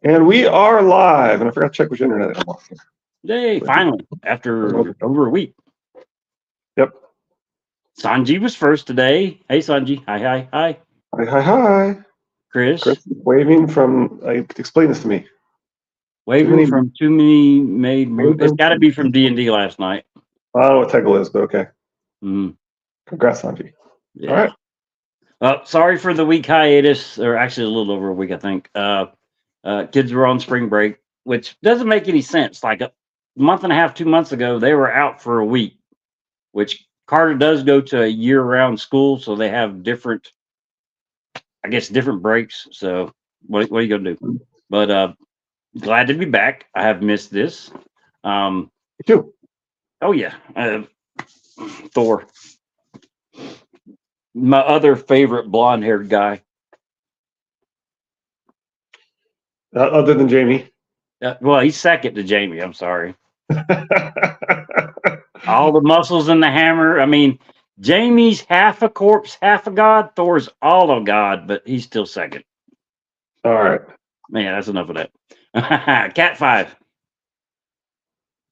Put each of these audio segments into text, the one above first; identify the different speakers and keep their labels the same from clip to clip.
Speaker 1: And we are live. And I forgot to check which internet I'm on.
Speaker 2: Yay, finally, after over a week.
Speaker 1: Yep.
Speaker 2: Sanji was first today. Hey, Sanji. Hi, hi, hi.
Speaker 1: Hi, hi, hi.
Speaker 2: Chris
Speaker 1: waving from, explain this to me.
Speaker 2: waving from too many made moves. It's got to be from D&D last night.
Speaker 1: I don't know what Tegel is, but okay.
Speaker 2: Mm.
Speaker 1: Congrats, Sanji.
Speaker 2: Yeah.
Speaker 1: All right.
Speaker 2: Sorry for the week hiatus, or actually a little over a week, I think. Kids were on spring break, which doesn't make any sense. Like a month and a half, 2 months ago, they were out for a week, which Carter does go to a year-round school, so they have different breaks. So what are you gonna do? But glad to be back. I have missed this.
Speaker 1: Me too.
Speaker 2: Oh yeah, Thor, my other favorite blonde-haired guy.
Speaker 1: Other than Jamie.
Speaker 2: Well, he's second to Jamie. I'm sorry. All the muscles in the hammer. I mean, Jamie's half a corpse, half a god. Thor's all a god, but he's still second.
Speaker 1: All right.
Speaker 2: Man, that's enough of that. Cat 5.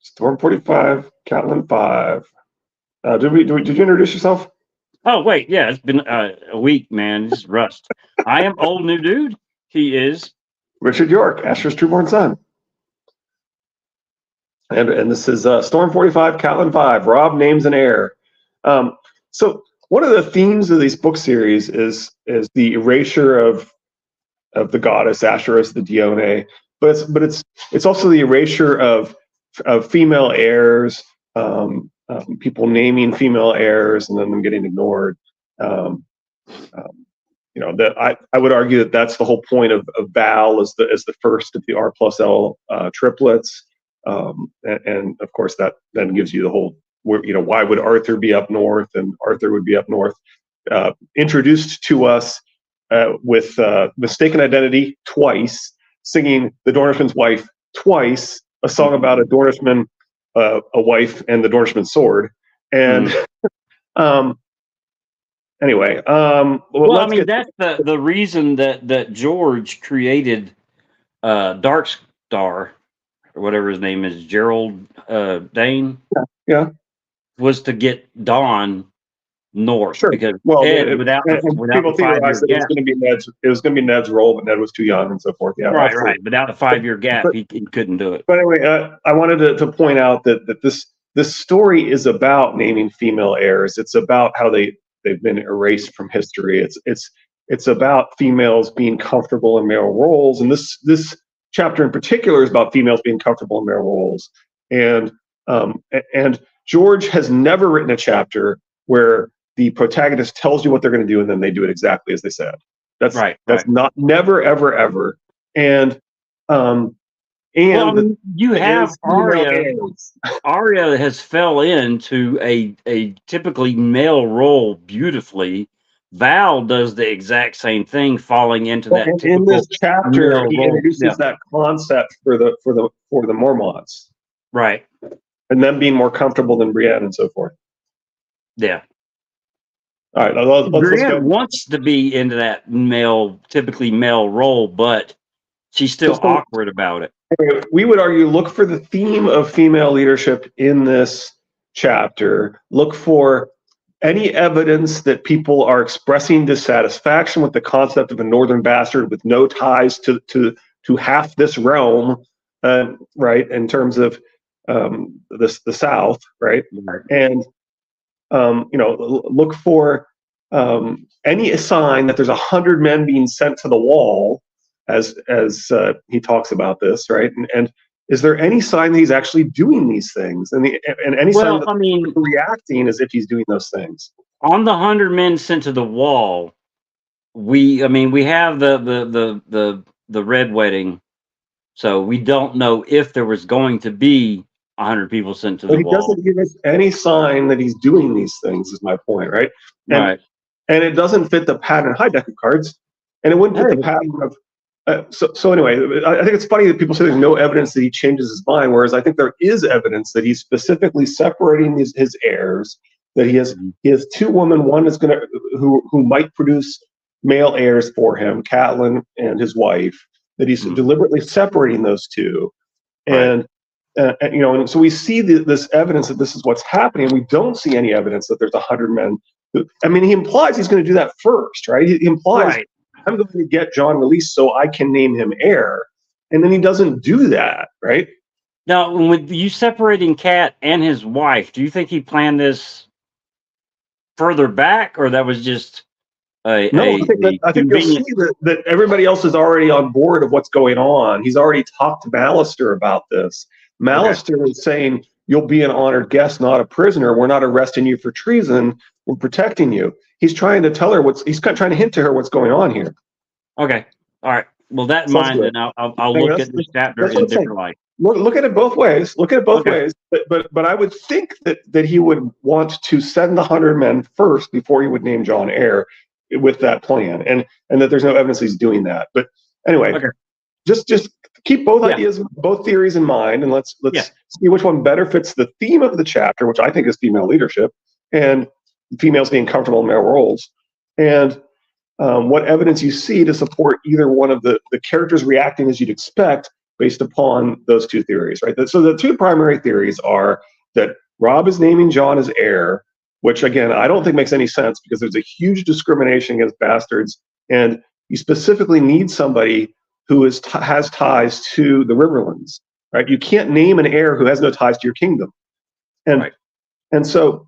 Speaker 1: Storm 45, Catlin 5. Did you introduce yourself?
Speaker 2: Oh, wait. Yeah, it's been a week, man. Just rust. I am old new dude. He is
Speaker 1: Richard York, Asher's trueborn son. And this is Storm 45, Catlin 5, Rob names an heir. So one of the themes of these book series is the erasure of the goddess Asher as the Dione, but it's also the erasure of female heirs, people naming female heirs and then them getting ignored. That I would argue that that's the whole point of Val as the first of the R+L triplets. And of course that then gives you the whole, why would Arthur be up north, and Arthur would be up north, introduced to us with mistaken identity twice, singing the Dornishman's wife twice, a song about a Dornishman, a wife, and the Dornishman's sword. And anyway,
Speaker 2: well, I mean, that's the reason that George created Darkstar, or whatever his name is, Gerald Dane.
Speaker 1: Yeah.
Speaker 2: Was to get Dawn north.
Speaker 1: Sure.
Speaker 2: Because
Speaker 1: Ed,
Speaker 2: without
Speaker 1: people
Speaker 2: the 5-year
Speaker 1: gap, it was going to be Ned's role, but Ned was too young and so forth. Yeah.
Speaker 2: Right. Without a 5-year gap, he couldn't do it.
Speaker 1: But anyway, I wanted to point out that this story is about naming female heirs. It's about how they've been erased from history. It's about females being comfortable in male roles, and this chapter in particular is about females being comfortable in male roles. And George has never written a chapter where the protagonist tells you what they're going to do and then they do it exactly as they said. That's right. That's not never ever. And
Speaker 2: you have Arya. Arya has fell into a typically male role beautifully. Val does the exact same thing, falling into that.
Speaker 1: In this chapter, he introduces that concept for the Mormonts,
Speaker 2: right,
Speaker 1: and them being more comfortable than Brienne and so forth.
Speaker 2: Yeah.
Speaker 1: All right.
Speaker 2: Brienne wants to be into that typically male role, but she's still awkward about it.
Speaker 1: We would argue, look for the theme of female leadership in this chapter. Look for any evidence that people are expressing dissatisfaction with the concept of a northern bastard with no ties to half this realm, right? In terms of the South, right? And look for any sign that there's 100 men being sent to the wall, as he talks about this, right? And is there any sign that he's actually doing these things, and any sign that he's reacting as if he's doing those things?
Speaker 2: On the 100 men sent to the wall, we have the Red Wedding, so we don't know if there was going to be 100 people sent to the wall.
Speaker 1: He doesn't give us any sign that he's doing these things, is my point, right? And it doesn't fit the pattern of high deck of cards, and it wouldn't fit the pattern of. So anyway, I think it's funny that people say there's no evidence that he changes his mind, whereas I think there is evidence that he's specifically separating his heirs. That he has two women. One is who might produce male heirs for him, Catelyn and his wife, that he's
Speaker 2: Mm.
Speaker 1: deliberately separating those two.
Speaker 2: Right.
Speaker 1: And and so we see this evidence that this is what's happening. We don't see any evidence that there's 100 men. I mean, he implies he's going to do that first, right? He implies,
Speaker 2: Right.
Speaker 1: I'm going to get John released so I can name him heir, and then he doesn't do that, right?
Speaker 2: Now, with you separating Cat and his wife, do you think he planned this further back, or that was just
Speaker 1: No,
Speaker 2: a
Speaker 1: I think you'll see
Speaker 2: convenient?
Speaker 1: that everybody else is already on board of what's going on. He's already talked to Mallister about this.
Speaker 2: Okay.
Speaker 1: Mallister is saying, you'll be an honored guest, not a prisoner. We're not arresting you for treason. We're protecting you. He's trying to tell her he's trying to hint to her what's going on here.
Speaker 2: Okay. All right. Well, that in
Speaker 1: So that's
Speaker 2: mind,
Speaker 1: good.
Speaker 2: then I'll
Speaker 1: I mean,
Speaker 2: look at this chapter
Speaker 1: that's
Speaker 2: in
Speaker 1: what
Speaker 2: a
Speaker 1: I'm saying.
Speaker 2: different light.
Speaker 1: Look at it both ways. Look at it both
Speaker 2: Okay.
Speaker 1: ways. But I would think that he would want to send the 100 men first before he would name John heir with that plan, and that there's no evidence he's doing that. But anyway,
Speaker 2: Okay.
Speaker 1: just keep both
Speaker 2: Yeah.
Speaker 1: ideas, both theories in mind, and let's
Speaker 2: Yeah.
Speaker 1: see which one better fits the theme of the chapter, which I think is female leadership and females being comfortable in male roles, and what evidence you see to support either one of the characters reacting as you'd expect based upon those two theories, right? So the two primary theories are that Rob is naming John as heir, which again, I don't think makes any sense because there's a huge discrimination against bastards, and you specifically need somebody who has ties to the Riverlands, right? You can't name an heir who has no ties to your kingdom. And
Speaker 2: Right.
Speaker 1: and so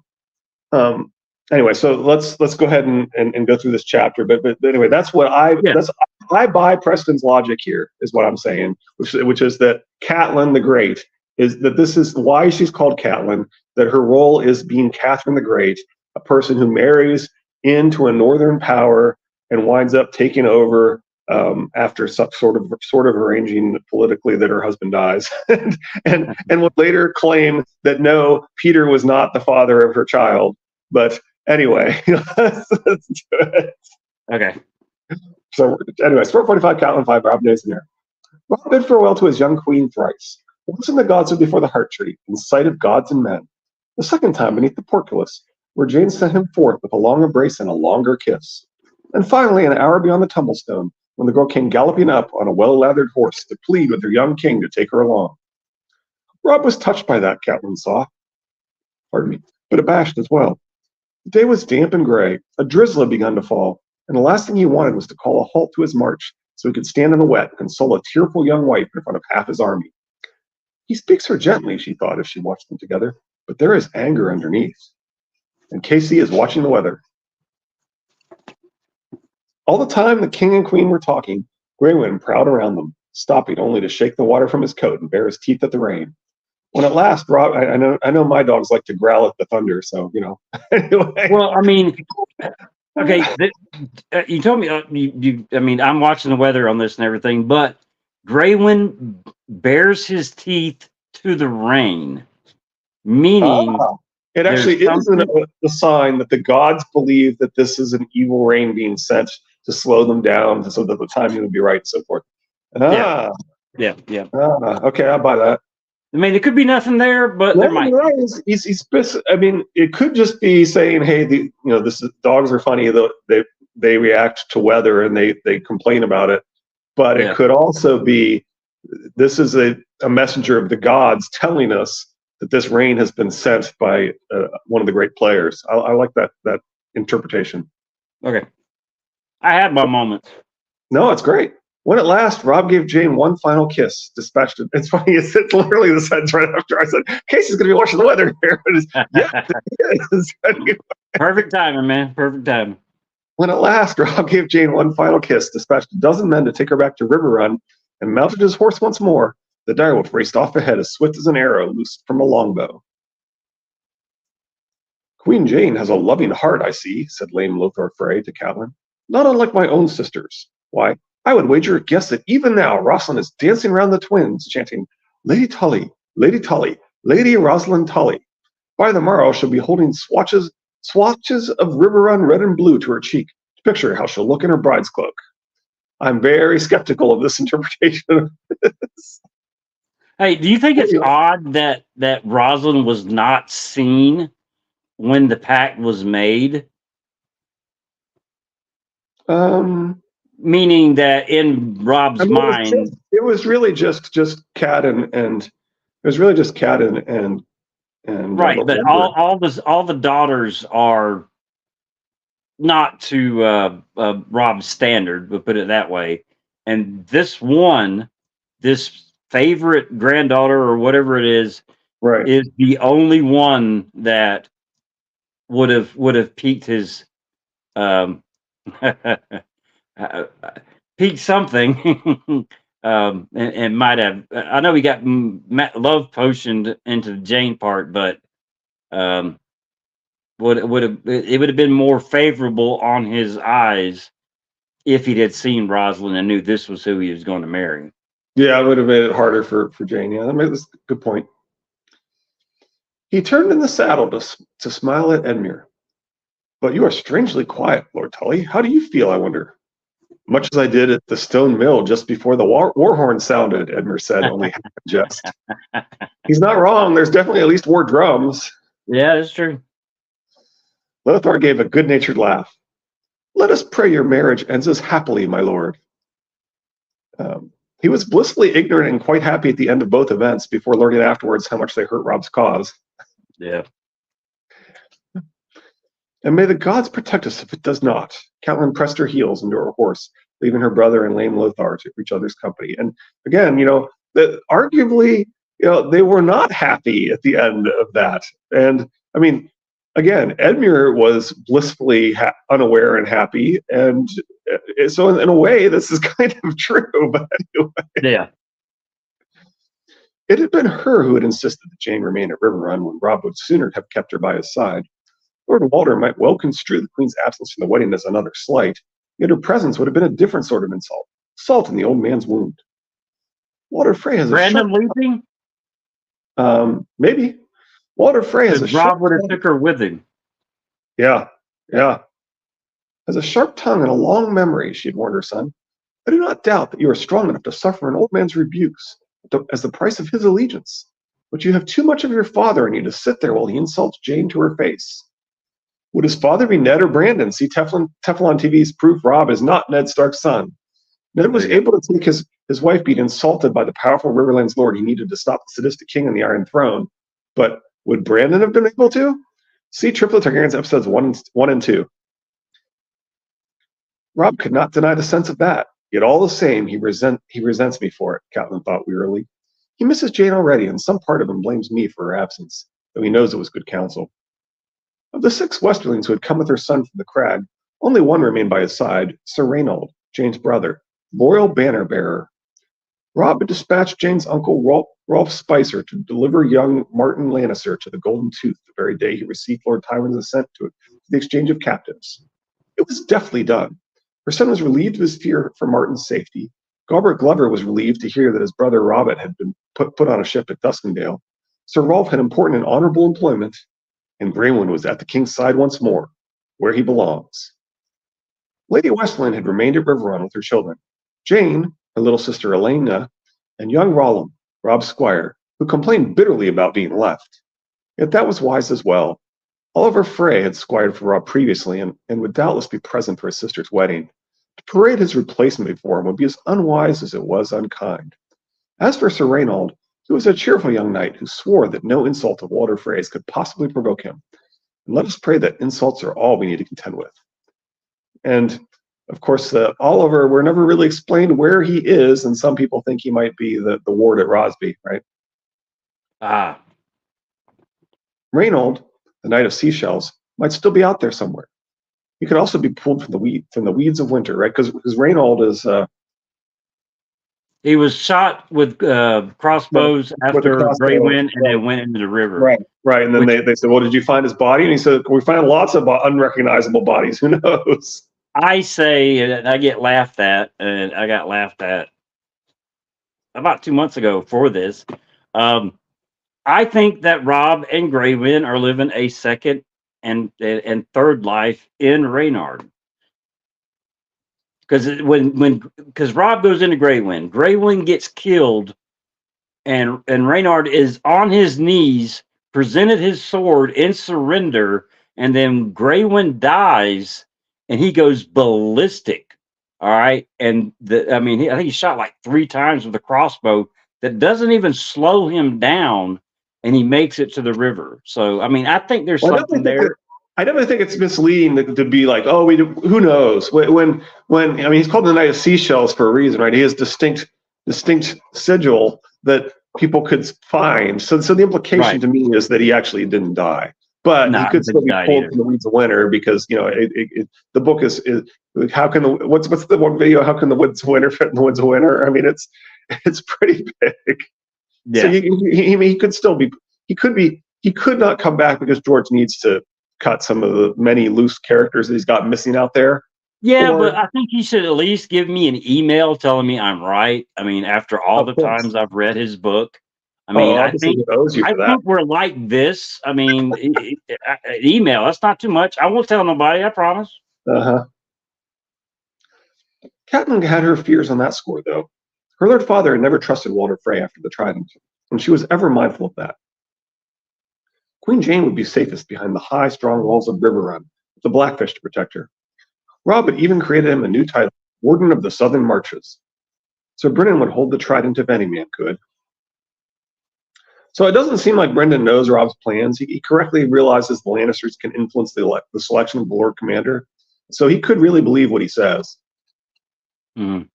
Speaker 1: anyway, so let's go ahead and go through this chapter. But anyway, that's what I buy Preston's logic here, is what I'm saying, which is that Catelyn the Great is that this is why she's called Catelyn, that her role is being Catherine the Great, a person who marries into a northern power and winds up taking over after some sort of arranging politically that her husband dies, and would later claim that no, Peter was not the father of her child. But anyway, let's do it.
Speaker 2: Okay.
Speaker 1: So anyway, Sport 45, Catelyn 5, Rob Nason here. Rob bid farewell to his young queen thrice. Once in the godswood before the heart tree, in sight of gods and men. The second time beneath the portcullis, where Jane sent him forth with a long embrace and a longer kiss. And finally, an hour beyond the tumblestone, when the girl came galloping up on a well-lathered horse to plead with her young king to take her along. Rob was touched by that, Catelyn saw. Pardon me, but abashed as well. The day was damp and gray. A drizzle had begun to fall, and the last thing he wanted was to call a halt to his march so he could stand in the wet and console a tearful young wife in front of half his army. He speaks her gently, she thought as she watched them together, but there is anger underneath. And Casey is watching the weather. All the time the king and queen were talking, Greywind prowled around them, stopping only to shake the water from his coat and bare his teeth at the rain. When at last, Rob, I know my dogs like to growl at the thunder, so anyway.
Speaker 2: Well, I mean, okay. You told me I mean, I'm watching the weather on this and everything, but Greywind bares his teeth to the rain, meaning
Speaker 1: It actually is a sign that the gods believe that this is an evil rain being sent to slow them down so that the timing would be right and so forth.
Speaker 2: Yeah.
Speaker 1: Okay, I'll buy that.
Speaker 2: I mean, it could be nothing there, but there might.
Speaker 1: Right. I mean, it could just be saying, "Hey, dogs are funny. They react to weather and they complain about it." But it could also be this is a messenger of the gods telling us that this rain has been sent by one of the great players. I like that interpretation.
Speaker 2: Okay, I had my moments.
Speaker 1: No, it's great. When at last Rob gave Jane one final kiss, dispatched it. It's funny, it's literally the sentence right after I said, Casey's going to be watching the weather here.
Speaker 2: Perfect timing, man. Perfect timing.
Speaker 1: When at last Rob gave Jane one final kiss, dispatched a dozen men to take her back to River Run, and mounted his horse once more, the direwolf raced off ahead as swift as an arrow loosed from a longbow. Queen Jane has a loving heart, I see, said lame Lothar Frey to Catelyn. Not unlike my own sisters. Why, I would wager a guess that even now Rosalind is dancing round the twins, chanting, Lady Tully, Lady Tully, Lady Rosalind Tully. By the morrow she'll be holding swatches of River Run red and blue to her cheek, to picture how she'll look in her bride's cloak. I'm very skeptical of this interpretation of this.
Speaker 2: Hey, do you think it's odd that Rosalind was not seen when the pact was made? meaning that in
Speaker 1: I
Speaker 2: Rob's
Speaker 1: mean,
Speaker 2: mind,
Speaker 1: it was really just Cat and it was really just Cat and
Speaker 2: right? But
Speaker 1: Wonder.
Speaker 2: all the daughters are not to Rob's standard, but put it that way. And this favorite granddaughter or whatever it
Speaker 1: Right.
Speaker 2: is the only one that would have piqued his um, uh, peaked something. And might have. I know he got love potioned into the Jane part, but um, would have it would have been more favorable on his eyes if he had seen Rosalind and knew this was who he was going to marry.
Speaker 1: Yeah, it would have made it harder for Jane. Yeah, that's a good point. He turned in the saddle to smile at Edmure. But you are strangely quiet, Lord Tully. How do you feel, I wonder? Much as I did at the stone mill just before the war horn sounded, Edmure said, only half in jest. He's not wrong. There's definitely at least war drums.
Speaker 2: Yeah, that's true.
Speaker 1: Lothar gave a good-natured laugh. Let us pray your marriage ends as happily, my lord. He was blissfully ignorant and quite happy at the end of both events before learning afterwards how much they hurt Rob's cause.
Speaker 2: Yeah.
Speaker 1: And may the gods protect us if it does not. Catelyn pressed her heels into her horse, leaving her brother and lame Lothar to each other's company. And again, arguably, they were not happy at the end of that. And I mean, again, Edmure was blissfully unaware and happy, and so in a way, this is kind of true. But anyway,
Speaker 2: Yeah.
Speaker 1: It had been her who had insisted that Jane remain at Riverrun when Rob would sooner have kept her by his side. Lord Walter might well construe the Queen's absence from the wedding as another slight, yet her presence would have been a different sort of insult, salt in the old man's wound. Walter Frey has
Speaker 2: Brandon
Speaker 1: a
Speaker 2: leaving?
Speaker 1: maybe. Walter Frey has a
Speaker 2: Rob would have took her with him.
Speaker 1: Yeah. Has a sharp tongue and a long memory, she had warned her son. I do not doubt that you are strong enough to suffer an old man's rebukes as the price of his allegiance, but you have too much of your father in you to sit there while he insults Jane to her face. Would his father be Ned or Brandon? See Teflon TV's proof Rob is not Ned Stark's son. Ned was able to take his wife being insulted by the powerful Riverlands lord he needed to stop the sadistic king on the Iron Throne. But would Brandon have been able to? See Triplet Targaryen's episodes 1 and 2. Rob could not deny the sense of that. Yet all the same, he resents me for it, Catelyn thought wearily. He misses Jane already, and some part of him blames me for her absence, though he knows it was good counsel. Of the 6 Westerlings who had come with her son from the crag, only one remained by his side, Sir Reynold, Jane's brother, loyal banner-bearer. Rob had dispatched Jane's uncle, Rolf Spicer, to deliver young Martin Lannister to the Golden Tooth the very day he received Lord Tywin's assent to the exchange of captives. It was deftly done. Her son was relieved of his fear for Martin's safety. Galbert Glover was relieved to hear that his brother Robert had been put on a ship at Duskendale. Sir Rolf had important and honorable employment, and Braylon was at the king's side once more, where he belongs. Lady Westerland had remained at Riverrun with her children, Jane, her little sister Elena, and young Rollum, Rob's squire, who complained bitterly about being left. Yet that was wise as well. Oliver Frey had squired for Rob previously and would doubtless be present for his sister's wedding. To parade his replacement before him would be as unwise as it was unkind. As for Sir Reynold, he was a cheerful young knight who swore that no insult of Walter Frey's could possibly provoke him. And let us pray that insults are all we need to contend with. And of course, Oliver, we're never really explained where he is, and some people think he might be the ward at Rosby, right?
Speaker 2: Ah.
Speaker 1: Reynold, the Knight of Seashells, might still be out there somewhere. He could also be pulled from the weeds of winter, right? Because Reynold is
Speaker 2: he was shot with crossbows after Grey Wind, and then went into the river.
Speaker 1: Right. And then they said, "Well, did you find his body?" And he said, "We found lots of unrecognizable bodies. Who knows?"
Speaker 2: I say, and I get laughed at, and I got laughed at about 2 months ago for this. I think that Rob and Grey Wind are living a second and third life in Reynard. Because because Rob goes into Grey Wind gets killed, and Reynard is on his knees, presented his sword in surrender, and then Grey Wind dies, and he goes ballistic All right, and I mean, I think he shot like 3 times with a crossbow. That doesn't even slow him down, and he makes it to the river. So, I mean, I think there's
Speaker 1: Well,
Speaker 2: something there.
Speaker 1: I definitely think it's misleading to be like, oh, who knows? When I mean, he's called the Knight of Seashells for a reason, right? He has distinct sigil that people could find. So the implication
Speaker 2: Right?
Speaker 1: to me is that he actually didn't die, but he
Speaker 2: Nah, he
Speaker 1: could still
Speaker 2: didn't
Speaker 1: be
Speaker 2: die
Speaker 1: pulled
Speaker 2: either.
Speaker 1: from the weeds of winter because the book is how can the what's the one video? How can the woods of winter fit in the woods of winter? I mean, it's pretty big. So
Speaker 2: Yeah,
Speaker 1: he could still be he could not come back because George needs to cut some of the many loose characters that he's got missing out there.
Speaker 2: yeah, but
Speaker 1: Or
Speaker 2: I think he should at least give me an email telling me I'm right. I mean, after all
Speaker 1: of
Speaker 2: the
Speaker 1: course,
Speaker 2: times I've read his book, I
Speaker 1: oh,
Speaker 2: mean,
Speaker 1: obviously he owes you
Speaker 2: I
Speaker 1: for that.
Speaker 2: think we're like this. I mean, email. That's not too much. I won't tell nobody. I promise.
Speaker 1: Uh-huh. Catelyn had her fears on that score, though. Her lord father had never trusted Walder Frey after the Trident, and she was ever mindful of that. Queen Jane would be safest behind the high, strong walls of Riverrun, with the Blackfish to protect her. Robb had even created him a new title, Warden of the Southern Marches. So Brennan would hold the Trident if any man could. So it doesn't seem like Brendan knows Robb's plans. He correctly realizes the Lannisters can influence the selection of the Lord Commander. So he could really believe what he says.
Speaker 2: Mhm.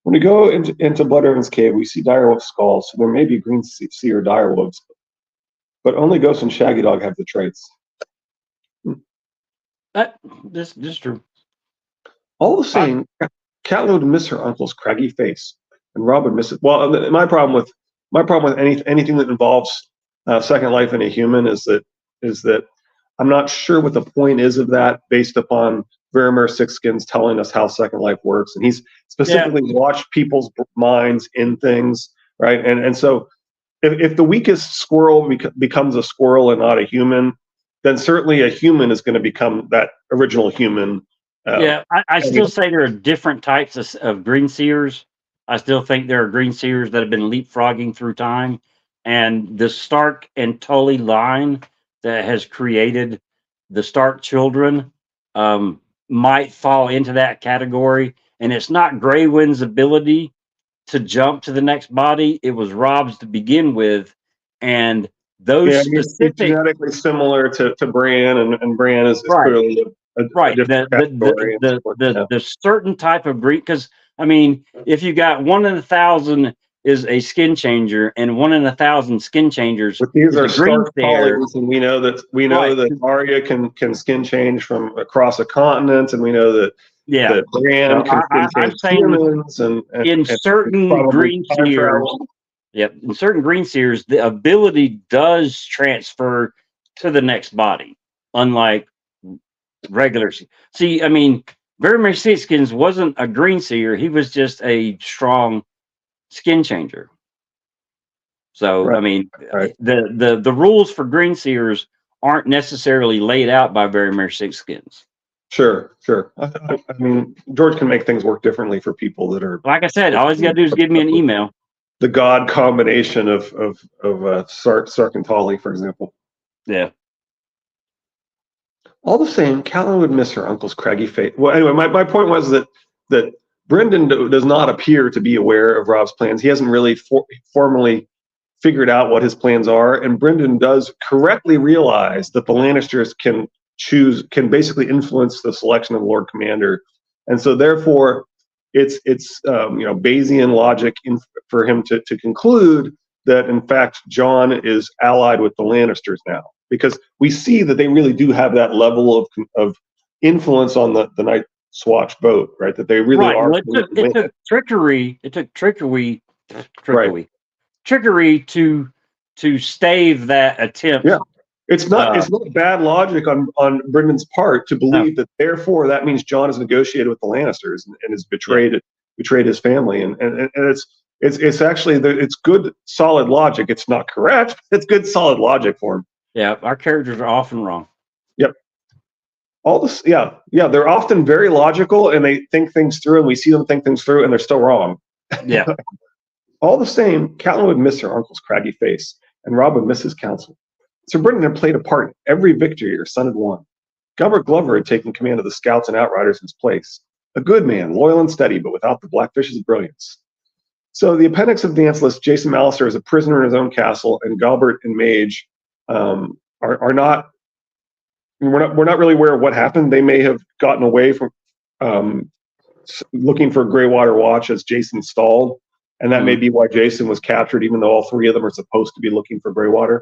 Speaker 1: When we go into Blood Raven's cave, we see direwolf skulls. So there may be green seer direwolves, but only Ghost and Shaggy Dog have the traits.
Speaker 2: That this true.
Speaker 1: All the
Speaker 2: I,
Speaker 1: same, Catelyn would miss her uncle's craggy face, and Robb would miss it. Well, my problem with anything that involves Second Life in a human is that I'm not sure what the point is of that, based upon Vermeer Sixskins telling us how Second Life works, and he's
Speaker 2: yeah,
Speaker 1: specifically watched people's minds in things, right? And so if the weakest squirrel becomes a squirrel and not a human, then certainly a human is going to become that original human. Uh,
Speaker 2: yeah. I still say there are different types of green seers. I still think there are green seers that have been leapfrogging through time, and the Stark and Tully line that has created the Stark children might fall into that category. And it's not Graywind's ability to jump to the next body; it was Rob's to begin with, and those
Speaker 1: Yeah, he's
Speaker 2: specific.
Speaker 1: genetically similar to Bran, and Bran is
Speaker 2: Right.
Speaker 1: clearly a
Speaker 2: Right.
Speaker 1: different category. And so forth. Yeah.
Speaker 2: The certain type of green, because I mean, if you got 1 in 1,000 is a skin changer, and 1 in 1,000 skin changers
Speaker 1: But these
Speaker 2: is
Speaker 1: are
Speaker 2: a green
Speaker 1: Stark
Speaker 2: stare.
Speaker 1: colleagues, and we know
Speaker 2: Right.
Speaker 1: that Arya can skin change from across a continent, and we know that
Speaker 2: Yeah.
Speaker 1: Bran
Speaker 2: So
Speaker 1: can skin
Speaker 2: I'm
Speaker 1: change
Speaker 2: saying
Speaker 1: humans,
Speaker 2: in
Speaker 1: and
Speaker 2: certain
Speaker 1: probably
Speaker 2: green
Speaker 1: time
Speaker 2: seers,
Speaker 1: travel.
Speaker 2: yep, in certain green seers, the ability does transfer to the next body, unlike regular. See, I mean, Very Skins wasn't a green seer; he was just a strong skin changer. So,
Speaker 1: Right,
Speaker 2: I mean,
Speaker 1: right.
Speaker 2: the rules for green seers aren't necessarily laid out by Very Skins.
Speaker 1: Sure, sure. I mean, George can make things work differently for people that are
Speaker 2: Like I said, all he's got to do is give me an email.
Speaker 1: the god combination of Sark and Tolly, for example.
Speaker 2: Yeah.
Speaker 1: All the same, Catelyn would miss her uncle's craggy face. Well, anyway, my point was that Brendan does not appear to be aware of Rob's plans. He hasn't really formally figured out what his plans are, and Brendan does correctly realize that the Lannisters can basically influence the selection of Lord Commander, and so therefore it's Bayesian logic for him to conclude that in fact Jon is allied with the Lannisters now, because we see that they really do have that level of influence on the Night's Watch boat, right? That they really
Speaker 2: Right.
Speaker 1: are
Speaker 2: Well,
Speaker 1: going to win
Speaker 2: took
Speaker 1: it,
Speaker 2: trickery. It took trickery,
Speaker 1: right?
Speaker 2: trickery to stave that
Speaker 1: Yeah,
Speaker 2: attempt.
Speaker 1: it's not bad logic on Brendan's part to
Speaker 2: No.
Speaker 1: believe that therefore that means Jon has negotiated with the Lannisters and has
Speaker 2: Yeah.
Speaker 1: betrayed his family, and it's actually it's good solid logic. It's not correct. It's good solid logic for him.
Speaker 2: Yeah. Our characters are often wrong.
Speaker 1: Yep. All this, yeah, they're often very logical and they think things through, and we see them think things through, and they're still wrong.
Speaker 2: Yeah.
Speaker 1: All the same, Catelyn would miss her uncle's craggy face, and Robb would miss his counsel. Sir Brendan had played a part in every victory her son had won. Gilbert Glover had taken command of the scouts and outriders in his place. A good man, loyal and steady, but without the Blackfish's brilliance. So the appendix of Dance list Jason Mallister is a prisoner in his own castle, and Galbert and Mage are not. We're not really aware of what happened. They may have gotten away from um, looking for Greywater Watch as Jason stalled, and that may be why Jason was captured, even though all three of them are supposed to be looking for Greywater.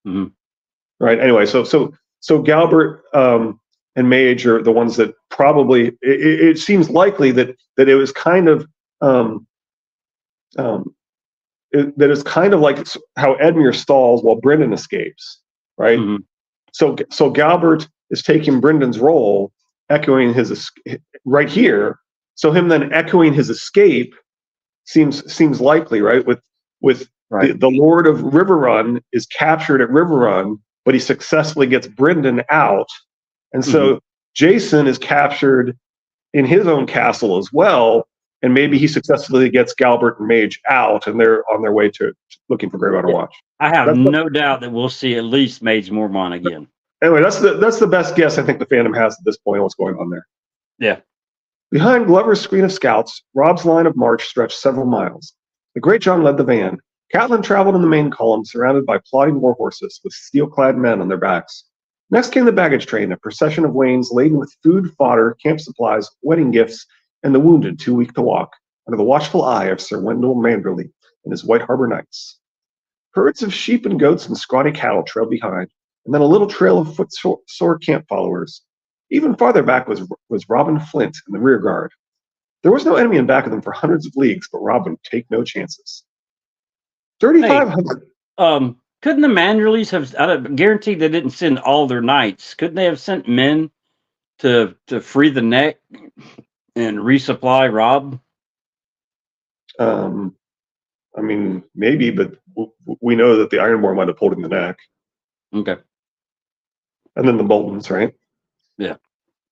Speaker 2: Mm-hmm.
Speaker 1: Right. Anyway, so Galbert and Mage are the ones that probably. It seems likely that it was kind of. That is kind of like how Edmure stalls while Brendan escapes, right?
Speaker 2: Mm-hmm.
Speaker 1: So Galbert is taking Brendan's role, echoing his right here. So him then echoing his escape seems likely, right? With
Speaker 2: Right.
Speaker 1: the Lord of Riverrun is captured at Riverrun, but he successfully gets Brendan out, and so Jason is captured in his own castle as well. And maybe he successfully gets Galbert and Mage out, and they're on their way to looking for Greywater Watch.
Speaker 2: I have no doubt that we'll see at least Mage Mormont again.
Speaker 1: Anyway, that's the best guess I think the fandom has at this point on what's going on there.
Speaker 2: Yeah.
Speaker 1: Behind Glover's screen of scouts, Rob's line of march stretched several miles. The Great John led the van. Catelyn traveled in the main column, surrounded by plodding war horses with steel-clad men on their backs. Next came the baggage train, a procession of wains laden with food, fodder, camp supplies, wedding gifts, and the wounded too weak to walk, under the watchful eye of Sir Wendell Manderley and his White Harbor Knights. Herds of sheep and goats and scrawny cattle trailed behind, and then a little trail of footsore camp followers. Even farther back was Robin Flint in the rear guard. There was no enemy in back of them for hundreds of leagues, but Robin would take no chances. 3,500.
Speaker 2: Couldn't the Manderleys have? I guarantee they didn't send all their knights. Couldn't they have sent men to free the neck and resupply Rob?
Speaker 1: I mean, maybe, but we know that the Ironborn might have pulled him the neck.
Speaker 2: Okay.
Speaker 1: And then the Boltons, right?
Speaker 2: Yeah.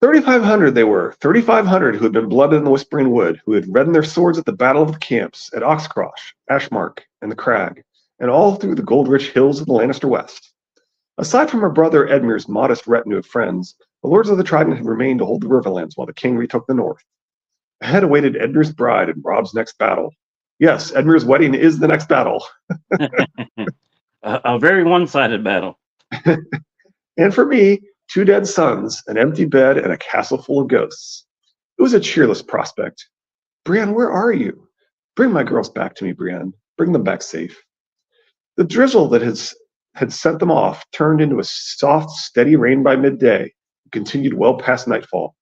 Speaker 1: 3,500 they were. 3,500 who had been blooded in the Whispering Wood, who had reddened their swords at the Battle of the Camps, at Oxcross, Ashmark, and the Crag, and all through the gold-rich hills of the Lannister West. Aside from her brother Edmure's modest retinue of friends, the lords of the Trident had remained to hold the Riverlands while the king retook the north. Ahead awaited Edmure's bride and Rob's next battle. Yes, Edmure's wedding is the next battle.
Speaker 2: A very one-sided battle.
Speaker 1: And for me, 2 dead sons, an empty bed, and a castle full of ghosts. It was a cheerless prospect. Brienne, where are you? Bring my girls back to me, Brienne. Bring them back safe. The drizzle that had sent them off turned into a soft, steady rain by midday and continued well past nightfall.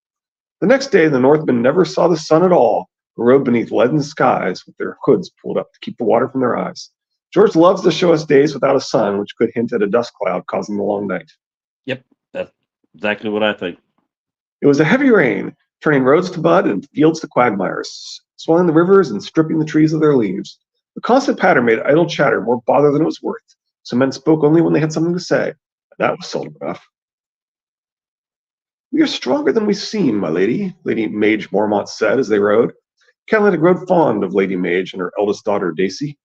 Speaker 1: The next day, the Northmen never saw the sun at all, but rode beneath leaden skies with their hoods pulled up to keep the water from their eyes. George loves to show us days without a sun, which could hint at a dust cloud causing the long night.
Speaker 2: Yep, that's exactly what I think.
Speaker 1: It was a heavy rain, turning roads to mud and fields to quagmires, swelling the rivers and stripping the trees of their leaves. The constant patter made idle chatter more bother than it was worth, so men spoke only when they had something to say, and that was seldom enough. We are stronger than we seem, my lady, Lady Mage Mormont said as they rode. Catelyn had grown fond of Lady Mage and her eldest daughter, Daisy.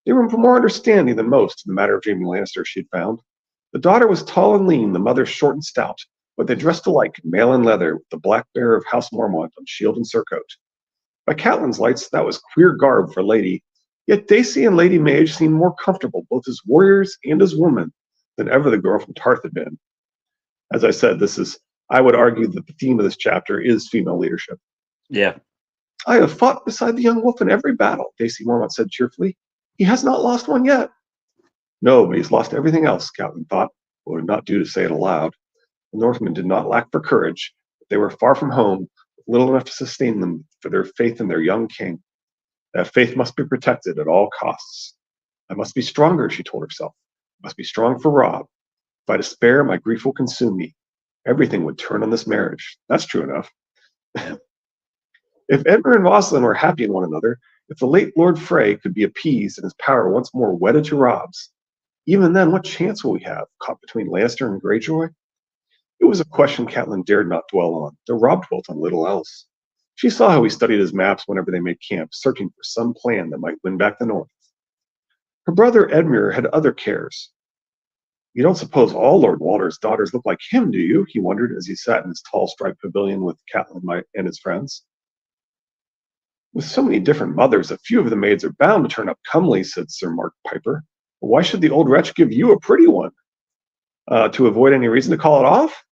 Speaker 1: They were more understanding than most in the matter of Jaime Lannister, she had found. The daughter was tall and lean, the mother short and stout, but they dressed alike in mail and leather, with the black bearer of House Mormont on shield and surcoat. By Catelyn's lights, that was queer garb for lady, yet Daisy and Lady Mage seemed more comfortable, both as warriors and as women, than ever the girl from Tarth had been. As I said, I would argue that the theme of this chapter is female leadership.
Speaker 2: Yeah.
Speaker 1: I have fought beside the young wolf in every battle, Daisy Mormont said cheerfully. He has not lost one yet. No, but he's lost everything else, Catelyn thought, but would not do to say it aloud. The Northmen did not lack for courage, but they were far from home, with little enough to sustain them for their faith in their young king. That faith must be protected at all costs. I must be stronger, she told herself. I must be strong for Rob. If I despair, my grief will consume me. Everything would turn on this marriage. That's true enough. If Edmure and Rosalind were happy in one another, if the late Lord Frey could be appeased and his power once more wedded to Rob's, even then, what chance will we have, caught between Lannister and Greyjoy? It was a question Catelyn dared not dwell on, though Rob dwelt on little else. She saw how he studied his maps whenever they made camp, searching for some plan that might win back the North. Her brother Edmure had other cares. You don't suppose all Lord Walter's daughters look like him, do you? He wondered as he sat in his tall striped pavilion with Catelyn and his friends. With so many different mothers, a few of the maids are bound to turn up comely, said Sir Mark Piper. Why should the old wretch give you a pretty one? To avoid any reason to call it off?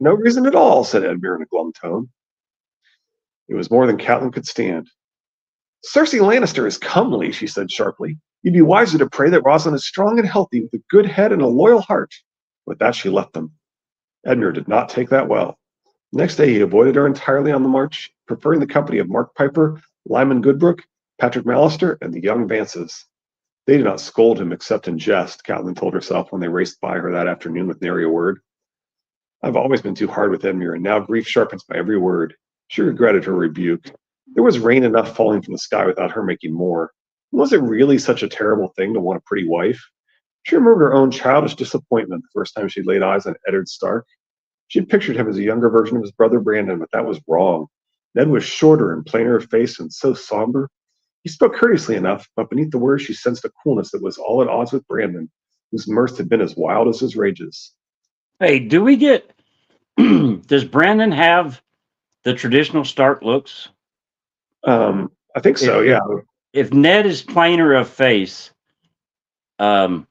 Speaker 1: No reason at all, said Edmure in a glum tone. It was more than Catelyn could stand. Cersei Lannister is comely, she said sharply. You'd be wiser to pray that Rosalind is strong and healthy, with a good head and a loyal heart. With that, she left them. Edmure did not take that well. Next day, he avoided her entirely on the march, preferring the company of Mark Piper, Lyman Goodbrook, Patrick Mallister, and the young Vances. They did not scold him except in jest, Catelyn told herself when they raced by her that afternoon with nary a word. I've always been too hard with Edmure, and now grief sharpens my every word. She regretted her rebuke. There was rain enough falling from the sky without her making more. Was it really such a terrible thing to want a pretty wife? She remembered her own childish disappointment the first time she laid eyes on Eddard Stark. She had pictured him as a younger version of his brother Brandon, but that was wrong. Ned was shorter and plainer of face and so somber. He spoke courteously enough, but beneath the words she sensed a coolness that was all at odds with Brandon, whose mirth had been as wild as his rages.
Speaker 2: Hey, do we get? Does Brandon have the traditional Stark looks?
Speaker 1: I think so. Yeah.
Speaker 2: If Ned is plainer of face, I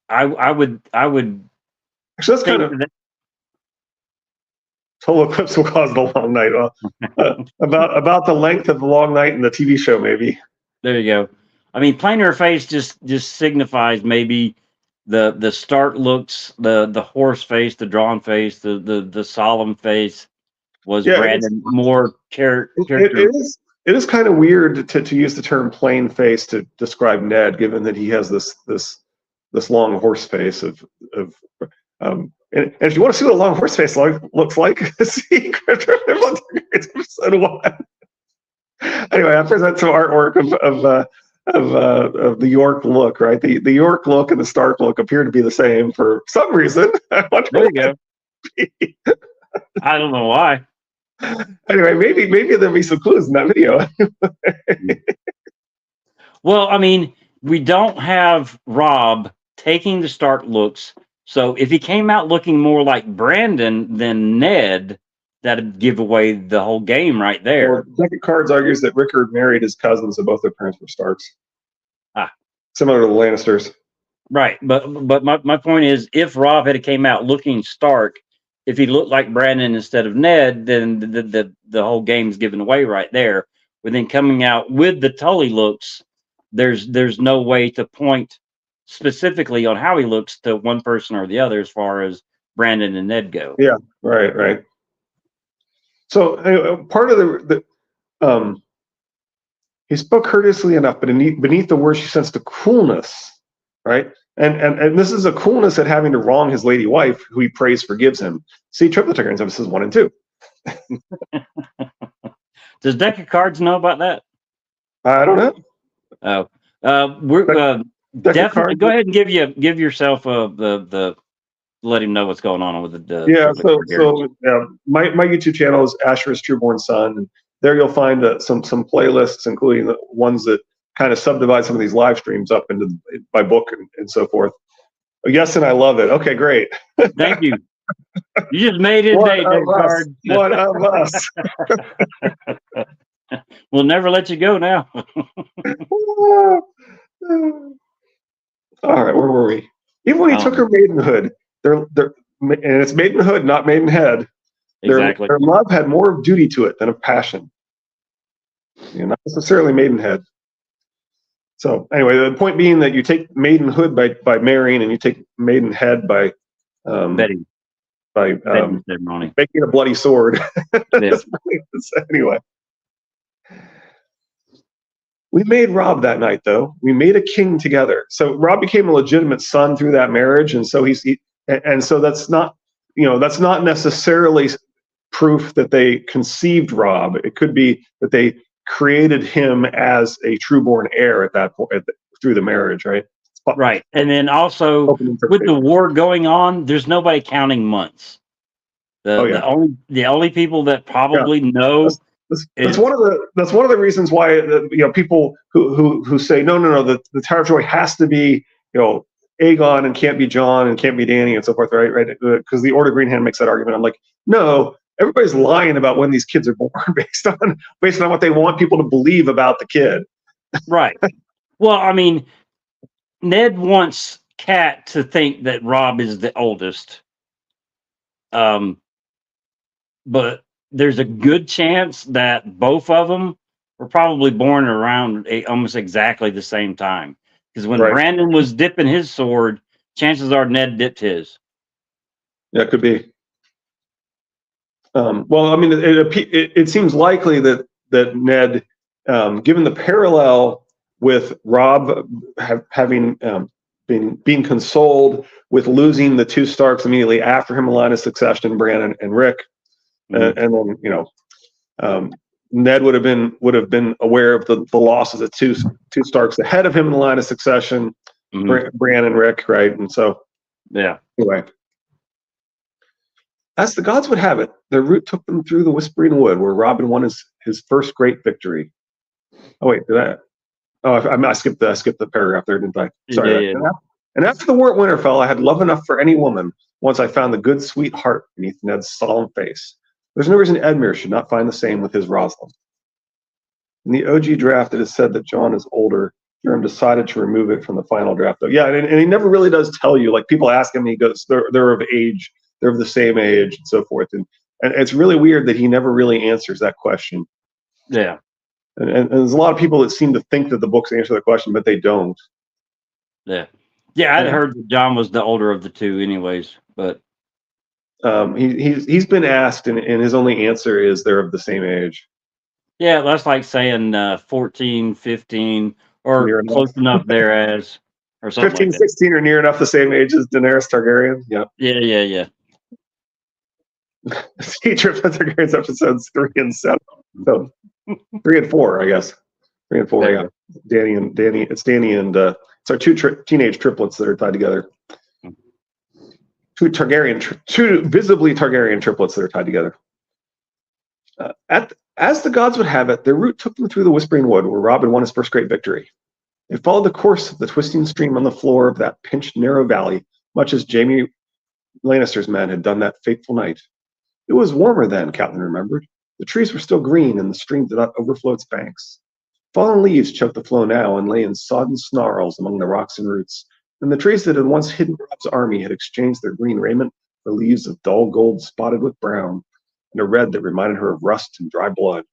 Speaker 2: would.
Speaker 1: Actually, that's kind of total eclipse will cause the long night. About the length of the long night in the TV show, maybe.
Speaker 2: There you go. I mean, plainer of face just signifies maybe the Stark looks, the horse face, the drawn face, the solemn face. Was Brandon more character?
Speaker 1: It is kind of weird to use the term plain face to describe Ned, given that he has this long horse face of and if you want to see what a long horse face looks like, see episode 1. Anyway, I present some artwork of the York look, right? The York look and the Stark look appear to be the same for some reason.
Speaker 2: There you go. I don't know why.
Speaker 1: Anyway, maybe there'll be some clues in that video.
Speaker 2: Well, I mean, we don't have Robb taking the Stark looks. So if he came out looking more like Brandon than Ned, that'd give away the whole game right there.
Speaker 1: Well, Deck of Cards argues that Rickard married his cousins and both their parents were Starks. Similar to the Lannisters.
Speaker 2: Right. But my point is, if Robb had came out looking Stark, if he looked like Brandon instead of Ned, then the whole game's given away right there. But then coming out with the Tully looks, there's no way to point specifically on how he looks to one person or the other as far as Brandon and Ned go.
Speaker 1: Yeah, right. So anyway, part of the he spoke courteously enough, but beneath the words she sensed a coolness, right? And this is a coolness at having to wrong his lady wife, who he prays forgives him. See Triplet Targaryens episodes 1 and 2.
Speaker 2: Does Deck of Cards know about that?
Speaker 1: I don't know.
Speaker 2: We're definitely go ahead and give yourself the let him know what's going on with the
Speaker 1: my YouTube channel is Asher's Trueborn Son, and there you'll find some playlists, including the ones that kind of subdivide some of these live streams up into by book and so forth. Yes, and I love it. Okay, great.
Speaker 2: Thank you. You just made his day, Deck of Cards.
Speaker 1: What of us?
Speaker 2: We'll never let you go now.
Speaker 1: All right, where were we? Even when he took her maidenhood, and it's maidenhood, not maidenhead.
Speaker 2: Exactly.
Speaker 1: Their love had more of duty to it than of passion. Not necessarily maidenhead. So anyway, the point being that you take maidenhood by marrying, and you take maidenhead by
Speaker 2: betting.
Speaker 1: By making a bloody sword.
Speaker 2: Yeah.
Speaker 1: Anyway. We made Robb that night, though. We made a king together. So Robb became a legitimate son through that marriage, and so so that's not necessarily proof that they conceived Robb. It could be that they created him as a trueborn heir at that point through the marriage, right?
Speaker 2: Right, and then also with the war going on, there's nobody counting months. The only people that probably know.
Speaker 1: That's one of the reasons why people who say no, the Tower of Joy has to be Aegon and can't be John and can't be Danny and so forth, right? Because the Order Green Hand makes that argument. I'm like, no, everybody's lying about when these kids are born based on what they want people to believe about the kid.
Speaker 2: Right. Well, I mean, Ned wants Cat to think that Rob is the oldest. But there's a good chance that both of them were probably born around almost exactly the same time. Because when
Speaker 1: Right.
Speaker 2: Brandon was dipping his sword, chances are Ned dipped his.
Speaker 1: Yeah, it could be. Well, I mean, it seems likely that Ned, given the parallel with Rob having being consoled with losing the two Starks immediately after him in line of succession, Bran and Rick, and then Ned would have been aware of the losses of two Starks ahead of him in the line of succession, Bran and Rick, right? And so,
Speaker 2: yeah.
Speaker 1: Anyway. As the gods would have it, their route took them through the Whispering Wood, where Robin won his first great victory. Oh wait, did I? Oh, I skipped the paragraph there, didn't I? Sorry.
Speaker 2: Yeah.
Speaker 1: And after the war at Winterfell, I had love enough for any woman. Once I found the good, sweet heart beneath Ned's solemn face. There's no reason Edmure should not find the same with his Rosalind. In the OG draft, it is said that Jon is older. Durham decided to remove it from the final draft, though. Yeah, and he never really does tell you. Like people ask him, he goes, "They're of age." They're of the same age and so forth. And it's really weird that he never really answers that question.
Speaker 2: Yeah.
Speaker 1: And there's a lot of people that seem to think that the books answer the question, but they don't.
Speaker 2: Yeah. Yeah, I'd heard that Jon was the older of the two anyways, but
Speaker 1: he's been asked and his only answer is they're of the same age.
Speaker 2: Yeah, that's like saying 14, 15, or
Speaker 1: near
Speaker 2: close enough there as, or something
Speaker 1: 15,
Speaker 2: like that.
Speaker 1: 16 are near enough the same age as Daenerys Targaryen. Yep.
Speaker 2: Yeah.
Speaker 1: See Triplets Targaryen's episodes 3 and 7. So 3 and 4, I guess. 3 and 4, yeah. Danny. It's Danny and it's our two teenage triplets that are tied together. Two visibly Targaryen triplets that are tied together. As the gods would have it, their route took them through the Whispering Wood, where Robin won his first great victory. They followed the course of the twisting stream on the floor of that pinched, narrow valley, much as Jaime Lannister's men had done that fateful night. It was warmer then, Catelyn remembered. The trees were still green, and the stream did not overflow its banks. Fallen leaves choked the flow now and lay in sodden snarls among the rocks and roots, and the trees that had once hidden Rob's army had exchanged their green raiment for leaves of dull gold spotted with brown, and a red that reminded her of rust and dry blood.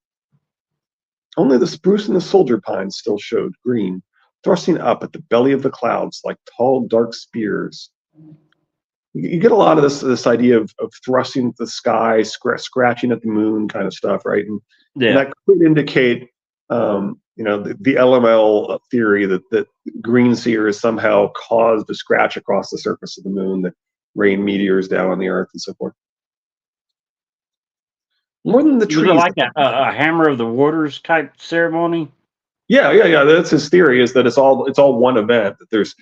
Speaker 1: Only the spruce and the soldier pines still showed green, thrusting up at the belly of the clouds like tall, dark spears. You get a lot of this idea of thrusting at the sky, scratching at the moon kind of stuff, right? And that could indicate, the LML theory that green seers somehow caused a scratch across the surface of the moon that rained meteors down on the earth and so forth. More than the trees.
Speaker 2: Was it like a hammer of the waters type ceremony?
Speaker 1: Yeah. That's his theory, is that it's all one event. That there's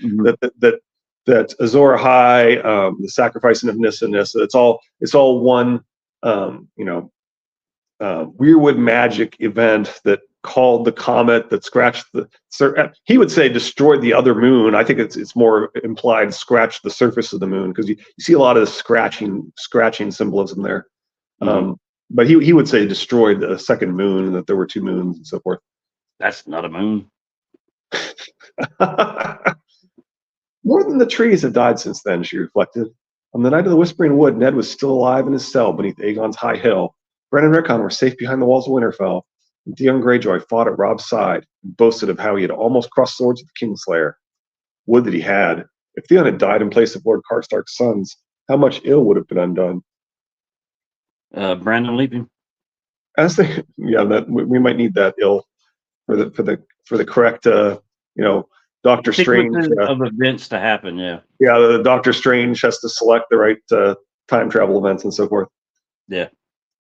Speaker 1: that Azor Ahai, the sacrificing of Nissa. It's all one, Weirwood magic event that called the comet that scratched he would say destroyed the other moon. I think it's more implied scratched the surface of the moon, because you see a lot of scratching symbolism there. But he would say destroyed the second moon, and that there were two moons and so forth.
Speaker 2: That's not a moon.
Speaker 1: More than the trees have died since then, she reflected. On the night of the Whispering Wood, Ned was still alive in his cell beneath Aegon's high hill. Bran and Rickon were safe behind the walls of Winterfell, and Theon Greyjoy fought at Robb's side and boasted of how he had almost crossed swords with the Kingslayer. Would that he had. If Theon had died in place of Lord Karstark's sons, how much ill would have been undone?
Speaker 2: Brandon leaping.
Speaker 1: We might need that ill for the correct, Doctor Strange
Speaker 2: of events to happen. Yeah,
Speaker 1: the Doctor Strange has to select the right time travel events and so forth.
Speaker 2: Yeah.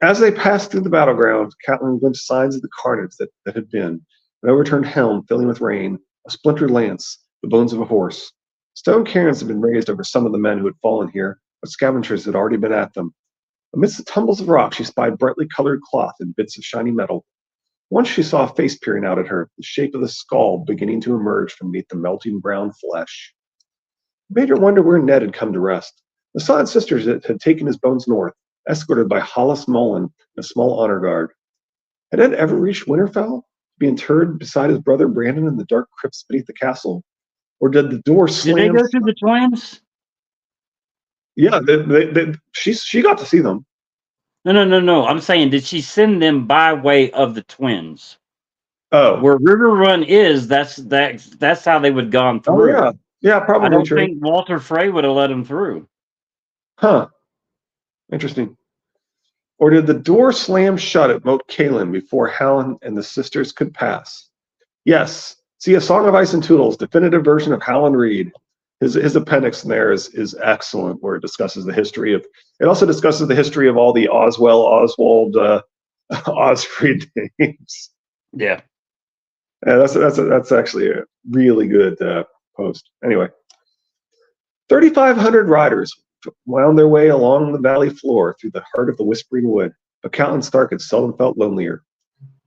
Speaker 1: As they passed through the battleground, Catelyn glimpsed signs of the carnage that had been: an overturned helm filling with rain, a splintered lance, the bones of a horse. Stone cairns had been raised over some of the men who had fallen here, but scavengers had already been at them. Amidst the tumbles of rock, she spied brightly colored cloth and bits of shiny metal. Once she saw a face peering out at her, the shape of the skull beginning to emerge from beneath the melting brown flesh. It made her wonder where Ned had come to rest. The son and sisters had taken his bones north, escorted by Hollis Mullen and a small honor guard. Had Ed ever reached Winterfell, to be interred beside his brother Brandon in the dark crypts beneath the castle? Or did the door
Speaker 2: Did they
Speaker 1: slam?
Speaker 2: go through the twins?
Speaker 1: Yeah, she got to see them.
Speaker 2: No. I'm saying, did she send them by way of the twins?
Speaker 1: Oh,
Speaker 2: Where River Run is, that's how they would have gone
Speaker 1: oh
Speaker 2: through.
Speaker 1: yeah,
Speaker 2: I
Speaker 1: probably
Speaker 2: don't
Speaker 1: true.
Speaker 2: think Walter Frey would have let them through.
Speaker 1: Huh, interesting. Or did the door slam shut at Moat Cailin before Hallen and the sisters could pass? Yes. See A Song of Ice and Toodles, definitive version of Hallen Reed. His appendix in there is excellent, where it discusses the history of. It also discusses the history of all the Oswell, Oswald, Osfried names.
Speaker 2: Yeah.
Speaker 1: That's actually a really good post. Anyway, 3,500 riders wound their way along the valley floor through the heart of the Whispering Wood, but Catelyn Stark had seldom felt lonelier.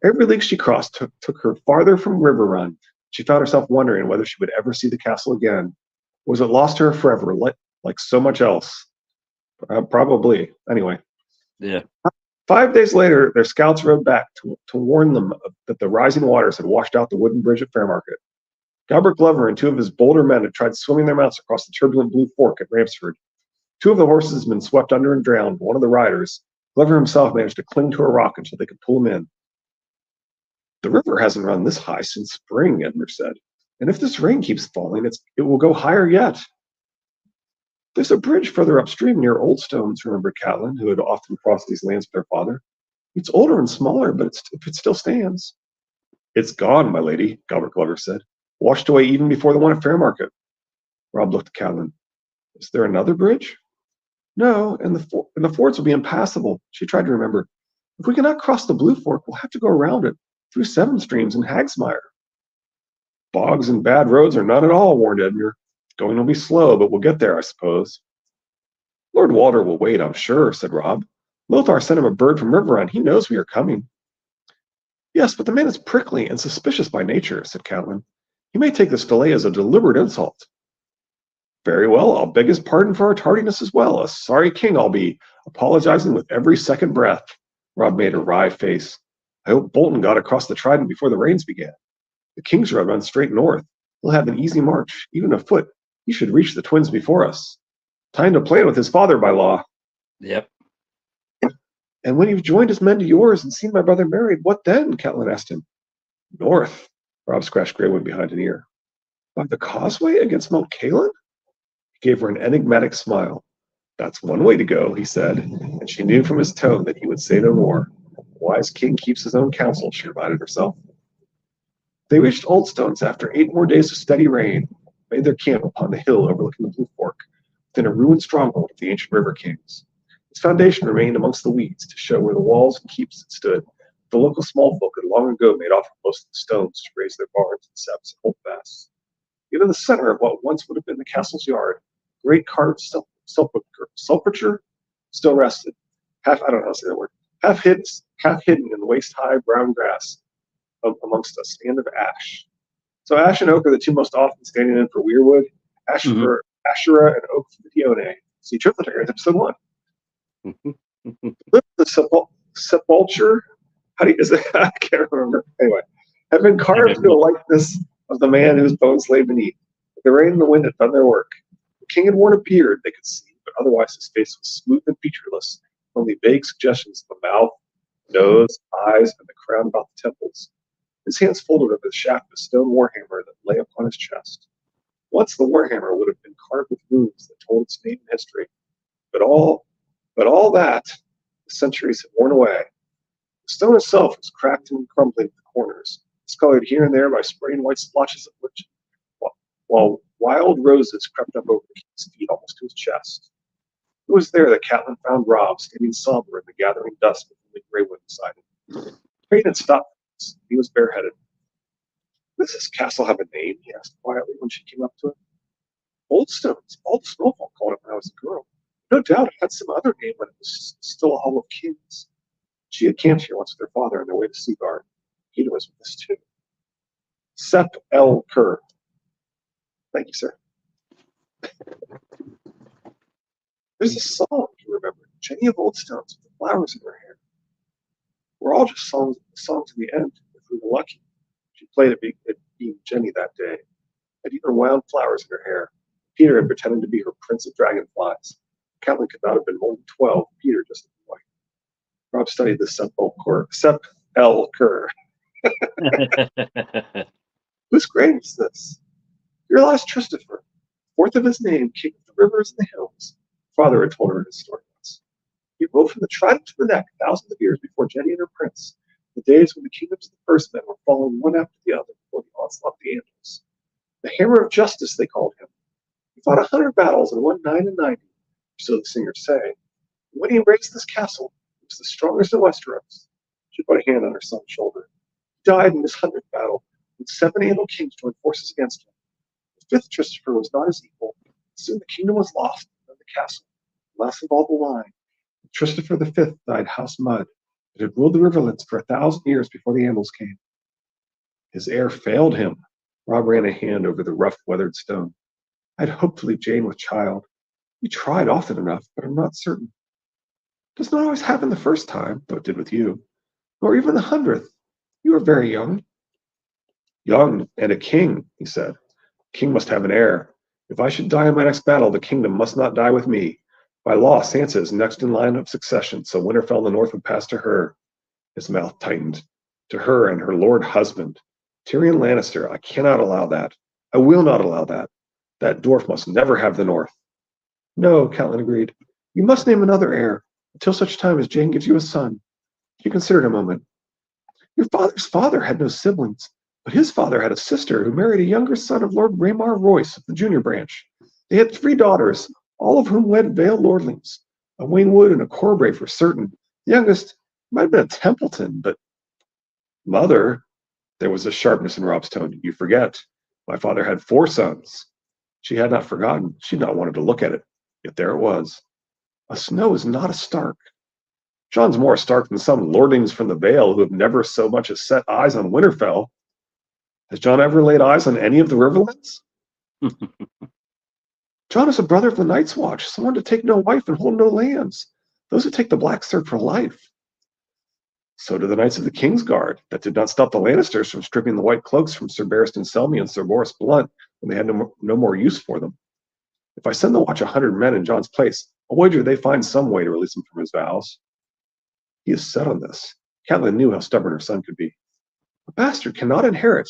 Speaker 1: Every league she crossed took her farther from River Run. She found herself wondering whether she would ever see the castle again. Was it lost to her forever, like so much else? Probably. Anyway.
Speaker 2: Yeah.
Speaker 1: 5 days later, their scouts rode back to warn them that the rising waters had washed out the wooden bridge at Fairmarket. Galbert Glover and two of his bolder men had tried swimming their mounts across the turbulent Blue Fork at Ramsford. Two of the horses had been swept under and drowned, but one of the riders, Glover himself, managed to cling to a rock until they could pull him in. The river hasn't run this high since spring, Edmure said. And if this rain keeps falling, it will go higher yet. There's a bridge further upstream near Old Stones, remembered Catelyn, who had often crossed these lands with her father. It's older and smaller, but it still stands. It's gone, my lady, Galbert Glover said. Washed away even before the one at Fairmarket. Robb looked at Catelyn. Is there another bridge? No, and the fords will be impassable. She tried to remember. If we cannot cross the Blue Fork, we'll have to go around it, through Seven Streams and Hagsmire. Bogs and bad roads are none at all, warned Edmure. Going will be slow, but we'll get there, I suppose. Lord Walter will wait, I'm sure, said Robb. Lothar sent him a bird from Riverrun. He knows we are coming. Yes, but the man is prickly and suspicious by nature, said Catelyn. He may take this delay as a deliberate insult. Very well, I'll beg his pardon for our tardiness as well. A sorry king I'll be, apologizing with every second breath. Robb made a wry face. I hope Bolton got across the Trident before the rains began. The King's Road runs straight north. He'll have an easy march, even afoot. He should reach the twins before us. Time to plan with his father by law.
Speaker 2: Yep.
Speaker 1: And when you've joined his men to yours and seen my brother married, what then? Catelyn asked him. North. Robb scratched Greywood behind an ear. By the causeway against Moat Cailin? He gave her an enigmatic smile. That's one way to go, he said, and she knew from his tone that he would say no more. A wise king keeps his own counsel, she reminded herself. They reached Oldstones after 8 more days of steady rain, made their camp upon the hill overlooking the Blue Fork, within a ruined stronghold of the ancient River Kings. Its foundation remained amongst the weeds to show where the walls and keeps had stood. The local small folk had long ago made off with most of the stones to raise their barns and septs and holdfasts. Yet in the center of what once would have been the castle's yard, great carved sepulchre still rested, half hidden in the waist-high brown grass amongst a stand of ash. So ash and oak are the two most often standing in for weirwood, ash for Asherah and oak for the Dione. See Triplet episode 1. The sepulchre, is it? I can't remember. Anyway, had been carved into a likeness of the man whose bones lay beneath. But the rain and the wind had done their work. The king had worn a beard, they could see, but otherwise his face was smooth and featureless, only vague suggestions of the mouth, nose, eyes, and the crown about the temples. His hands folded over the shaft of a stone warhammer that lay upon his chest. Once the warhammer would have been carved with runes that told its name and history. But all that the centuries had worn away. The stone itself was cracked and crumbling at the corners, discolored here and there by spraying white splotches of lichen, while wild roses crept up over the king's feet almost to his chest. It was there that Catelyn found Robb standing somber in the gathering dusk with only Greywood beside him. Crane had stopped. He was bareheaded. Does this castle have a name? He asked quietly when she came up to him. Oldstones. All the snowfall called it when I was a girl. No doubt it had some other name when it was still a hall of kings. She had camped here once with her father on their way to Seaguard. Peter was with us too. Sep El Kur. Thank you, sir. There's a song, you remember, Jenny of Oldstones with the flowers in her hair. We're all just songs in the end, if we were lucky. She played at being Jenny that day, had even wound flowers in her hair. Peter had pretended to be her prince of dragonflies. Catelyn could not have been more than 12, Peter just a boy. Rob studied the sepulchre. Whose grave is this? Your last Christopher, fourth of his name, king of the rivers and the hills. Father had told her in his story once. He rode from the trident to the neck thousands of years before Jenny and her prince, the days when the kingdoms of the first men were falling one after the other before the onslaught of the Andals. The hammer of justice, they called him. He fought 100 battles and won 99, so the singers say. And when he raised this castle, it was the strongest in Westeros. She put a hand on her son's shoulder. He died in his 100th battle, when 7 Andal kings joined forces against him. The 5th Christopher was not his equal. Soon the kingdom was lost, and the castle, last of all the line. Christopher V died House Mud, that had ruled the Riverlands for 1,000 years before the Andals came. His heir failed him. Rob ran a hand over the rough, weathered stone. I'd hoped to leave Jane with child. We tried often enough, but I'm not certain. It does not always happen the first time, though it did with you, nor even the 100th. You were very young. Young and a king, he said. King must have an heir. If I should die in my next battle, the kingdom must not die with me. By law, Sansa is next in line of succession, so Winterfell in the north would pass to her. His mouth tightened. To her and her lord husband. Tyrion Lannister, I cannot allow that. I will not allow that. That dwarf must never have the north. No, Catelyn agreed. You must name another heir, until such time as Jane gives you a son. She considered a moment. Your father's father had no siblings, but his father had a sister who married a younger son of Lord Rhaemar Royce of the junior branch. They had 3 daughters, all of whom wed Vale lordlings. A Waynwood and a Corbray for certain. The youngest might have been a Templeton, but mother, there was a sharpness in Rob's tone. You forget. My father had 4 sons. She had not forgotten. She had not wanted to look at it. Yet there it was. A Snow is not a Stark. John's more Stark than some lordlings from the Vale who have never so much as set eyes on Winterfell. Has John ever laid eyes on any of the Riverlands? John is a brother of the Night's Watch, someone to take no wife and hold no lands. Those who take the Black Sword for life. So do the Knights of the Kingsguard. That did not stop the Lannisters from stripping the white cloaks from Sir Barristan Selmy and Sir Boris Blunt when they had no more use for them. If I send the watch 100 men in John's place, I'll wager they find some way to release him from his vows. He is set on this. Catelyn knew how stubborn her son could be. A bastard cannot inherit,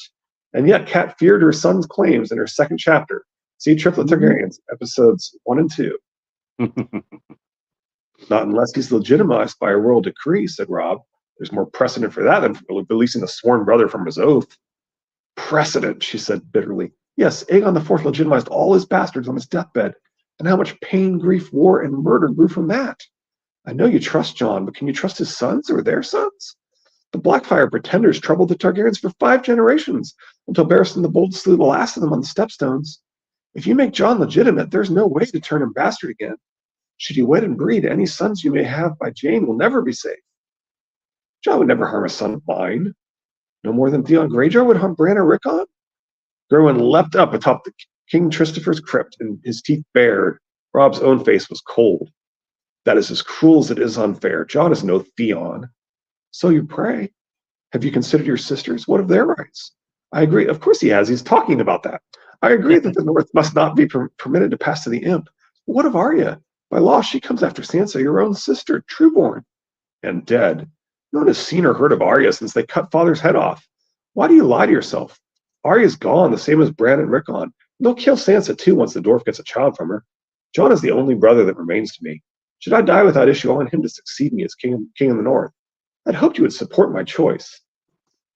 Speaker 1: and yet Cat feared her son's claims in her 2nd chapter. See Triplet Targaryens, episodes 1 and 2. Not unless he's legitimized by a royal decree, said Rob. There's more precedent for that than for releasing a sworn brother from his oath. Precedent, she said bitterly. Yes, Aegon IV legitimized all his bastards on his deathbed, and how much pain, grief, war, and murder grew from that. I know you trust John, but can you trust his sons or their sons? The Blackfire pretenders troubled the Targaryens for 5 generations, until Barristan the Bold slew the last of them on the Stepstones. If you make John legitimate, there's no way to turn him bastard again. Should he wed and breed, any sons you may have by Jane will never be safe. John would never harm a son of mine. No more than Theon Greyjoy would harm Bran or Rickon? Gerwin leapt up atop the King Christopher's crypt, and his teeth bared. Rob's own face was cold. That is as cruel as it is unfair. John is no Theon. So you pray. Have you considered your sisters? What of their rights? I agree. Of course he has. He's talking about that. I agree that the North must not be permitted to pass to the imp. What of Arya? By law, she comes after Sansa, your own sister, trueborn, and dead. No one has seen or heard of Arya since they cut father's head off. Why do you lie to yourself? Arya's gone, the same as Bran and Rickon. They'll kill Sansa too once the dwarf gets a child from her. John is the only brother that remains to me. Should I die without issue, I want him to succeed me as king of the North. I'd hoped you would support my choice.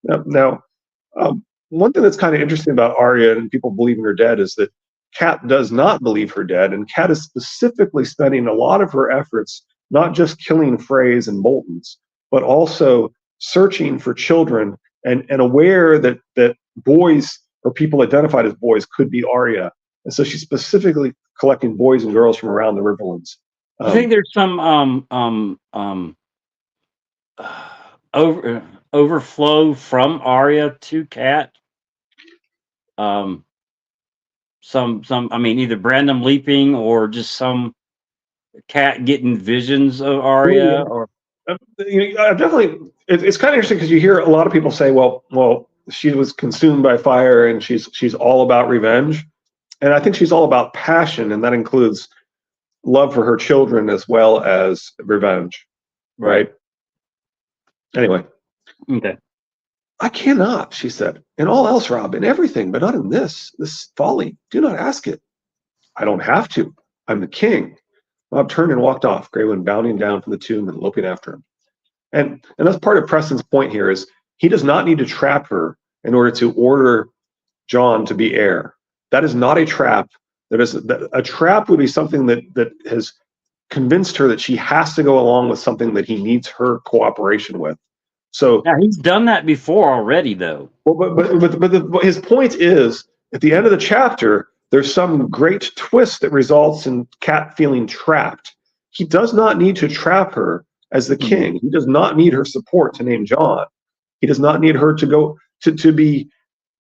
Speaker 1: Now, one thing that's kind of interesting about Arya and people believing her dead is that Cat does not believe her dead, and Cat is specifically spending a lot of her efforts not just killing Freys and Boltons, but also searching for children and aware that boys or people identified as boys could be Arya. And so she's specifically collecting boys and girls from around the Riverlands.
Speaker 2: I think there's some overflow from Arya to Cat. some. I mean, either Brandon leaping or just some cat getting visions of Arya, or
Speaker 1: Definitely, it's kind of interesting because you hear a lot of people say, well, she was consumed by fire and she's all about revenge, and I think she's all about passion, and that includes love for her children as well as revenge,
Speaker 2: right?
Speaker 1: right? Anyway,
Speaker 2: Okay.
Speaker 1: I cannot, she said. In all else, Rob, in everything, but not in this folly. Do not ask it. I don't have to. I'm the king. Rob turned and walked off, Greywind bounding down from the tomb and loping after him. And that's part of Preston's point here is he does not need to trap her in order to order John to be heir. That is not a trap. A trap would be something that has convinced her that she has to go along with something that he needs her cooperation with. So
Speaker 2: Now he's done that before already, though.
Speaker 1: well, but his point is at the end of the chapter, there's some great twist that results in Cat feeling trapped. He does not need to trap her as the king. He does not need her support to name John. He does not need her to go to be,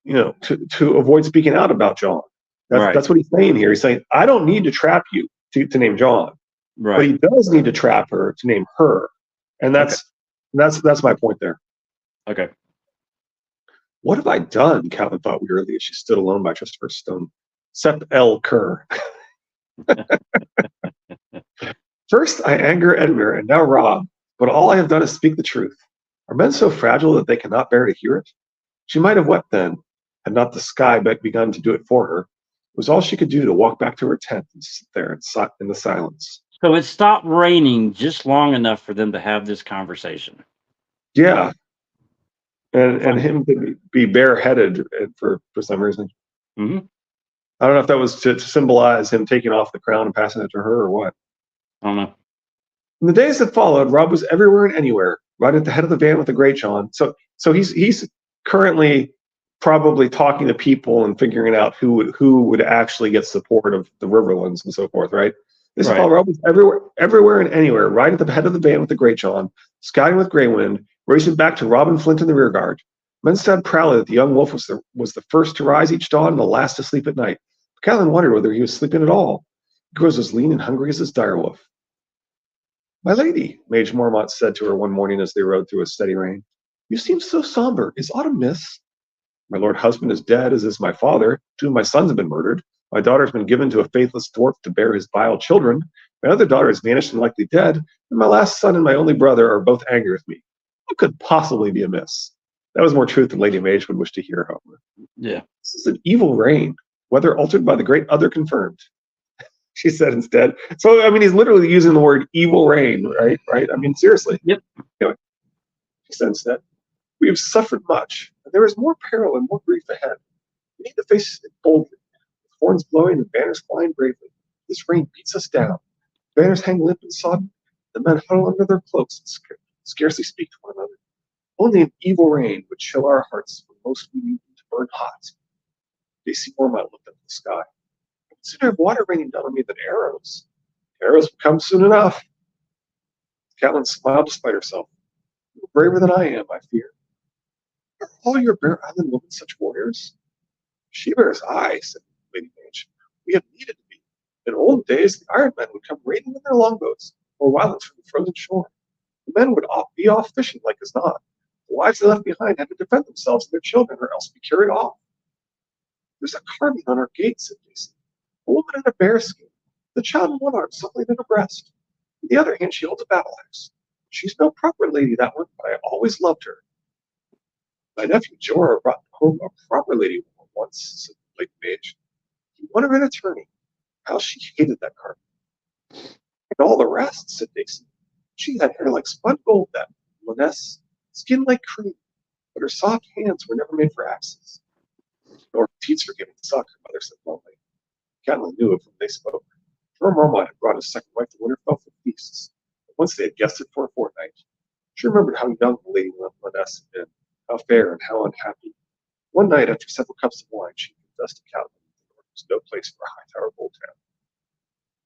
Speaker 1: to avoid speaking out about John. That's what he's saying here. He's saying, I don't need to trap you to name John.
Speaker 2: Right.
Speaker 1: But he does need to trap her to name her. And that's my point there.
Speaker 2: Okay.
Speaker 1: What have I done? Calvin thought wearily as she stood alone by Christopher's stone. Sep El Kerr. First I anger Edmure and now Rob, but all I have done is speak the truth. Are men so fragile that they cannot bear to hear it? She might have wept then, had not the sky begun to do it for her. It was all she could do to walk back to her tent and sit there in the silence.
Speaker 2: So it stopped raining just long enough for them to have this conversation.
Speaker 1: Yeah. And him to be bareheaded for some reason.
Speaker 2: Mm-hmm.
Speaker 1: I don't know if that was to symbolize him taking off the crown and passing it to her or what.
Speaker 2: I don't know.
Speaker 1: In the days that followed, Rob was everywhere and anywhere, right at the head of the van with the Great John. So he's currently probably talking to people and figuring out who would actually get support of the Riverlands and so forth, right? This fall, Rob was everywhere and anywhere, right at the head of the van with the Great John, scouting with Greywind, racing back to Robin Flint in the rear guard. Men said proudly that the young wolf was the first to rise each dawn and the last to sleep at night. But Catelyn wondered whether he was sleeping at all. He was as lean and hungry as his direwolf. My lady, Mage Mormont said to her one morning as they rode through a steady rain, you seem so somber. Is aught amiss? My lord husband is dead, as is my father. 2 of my sons have been murdered. My daughter has been given to a faithless dwarf to bear his vile children. My other daughter is vanished and likely dead. And my last son and my only brother are both angry with me. What could possibly be amiss? That was more truth than Lady Mage would wish to hear, however.
Speaker 2: Yeah.
Speaker 1: This is an evil reign, whether altered by the great other confirmed. She said instead. So, I mean, he's literally using the word evil reign, right? Right? I mean, seriously.
Speaker 2: Yep.
Speaker 1: Anyway, she said instead, we have suffered much, and there is more peril and more grief ahead. We need to face it boldly, with horns blowing and banners flying bravely. This rain beats us down. Banners hang limp and sodden. The men huddle under their cloaks and scarcely speak to one another. Only an evil rain would chill our hearts when most we need them to burn hot. J.C. Mormont looked up at the sky. I would sooner have water raining down on me than arrows. Arrows will come soon enough. Catelyn smiled despite herself. You're braver than I am, I fear. Are all your Bear Island women such warriors? She-Bear's aye, said Lady Mage. We have needed to be. In old days, the Iron Men would come raiding in their longboats, or wildlands from the frozen shore. The men would be off fishing like as not. The wives they left behind had to defend themselves and their children, or else be carried off. There's a carving on our gate, said Daisy. A woman in a bear skin, the child in one arm suckling in her breast. In the other hand, she holds a battle axe. She's no proper lady, that one, but I always loved her. My nephew Jorah brought home a proper lady once, said Lady Mage. He won her an attorney. How she hated that carving. And all the rest, said Daisy. She had hair like spun gold, that Liness, skin like cream, but her soft hands were never made for axes. Nor teats for giving suck, her mother said bluntly. Catelyn knew of when they spoke. Jorah Mormont had brought his second wife to Winterfell for feasts, but once they had guested for a fortnight. She remembered how young the Lady Liness had been, how fair and how unhappy. One night, after several cups of wine, she confessed to Catelyn that there was no place for a Hightower Oldtown.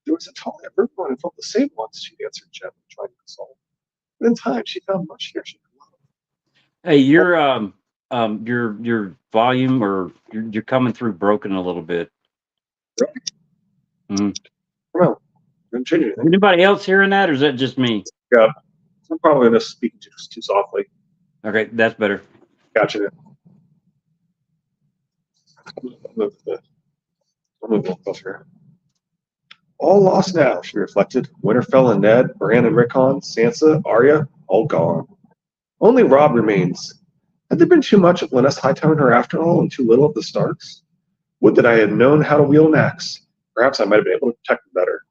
Speaker 1: There was a tall everyone who felt the same once, she answered gently, trying to console. But in time, she found much here she could love.
Speaker 2: Hey, your volume, or you're coming through broken a little bit. Mm.
Speaker 1: I don't know. Didn't change anything.
Speaker 2: Anybody else hearing that, or is that just me?
Speaker 1: Yeah. I'm probably going to speak too softly.
Speaker 2: Okay, that's better.
Speaker 1: Gotcha. I'll move a little closer. All lost now, she reflected. Winterfell and Ned, Bran and Rickon, Sansa, Arya, all gone. Only Robb remains. Had there been too much of Lyness Hightower in her after all, and too little of the Starks? Would that I had known how to wield an axe. Perhaps I might have been able to protect them better.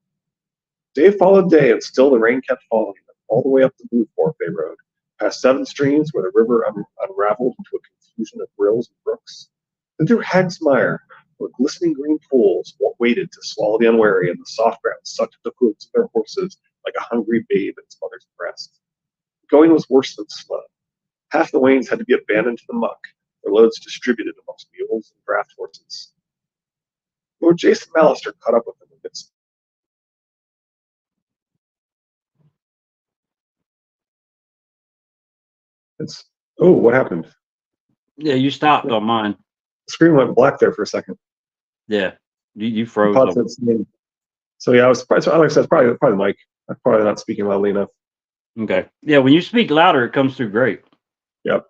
Speaker 1: Day followed day, and still the rain kept falling. All the way up the Blue Fork they rode, past 7 streams where the river unraveled into a confusion of rills and brooks. Then through Hag's Mire, where glistening green pools waited to swallow the unwary, and the soft ground sucked at the hooves of their horses like a hungry babe at its mother's breast. Going was worse than slow. Half the wains had to be abandoned to the muck, their loads distributed amongst mules and draft horses. Lord Jason Mallister caught up with them amidst. Oh, what happened?
Speaker 2: Yeah, you stopped on mine.
Speaker 1: The screen went black there for a second.
Speaker 2: Yeah, you froze.
Speaker 1: So yeah, I was surprised. Like I said, it's probably the mic. I'm probably not speaking loudly enough.
Speaker 2: Okay. Yeah, when you speak louder, it comes through great.
Speaker 1: Yep.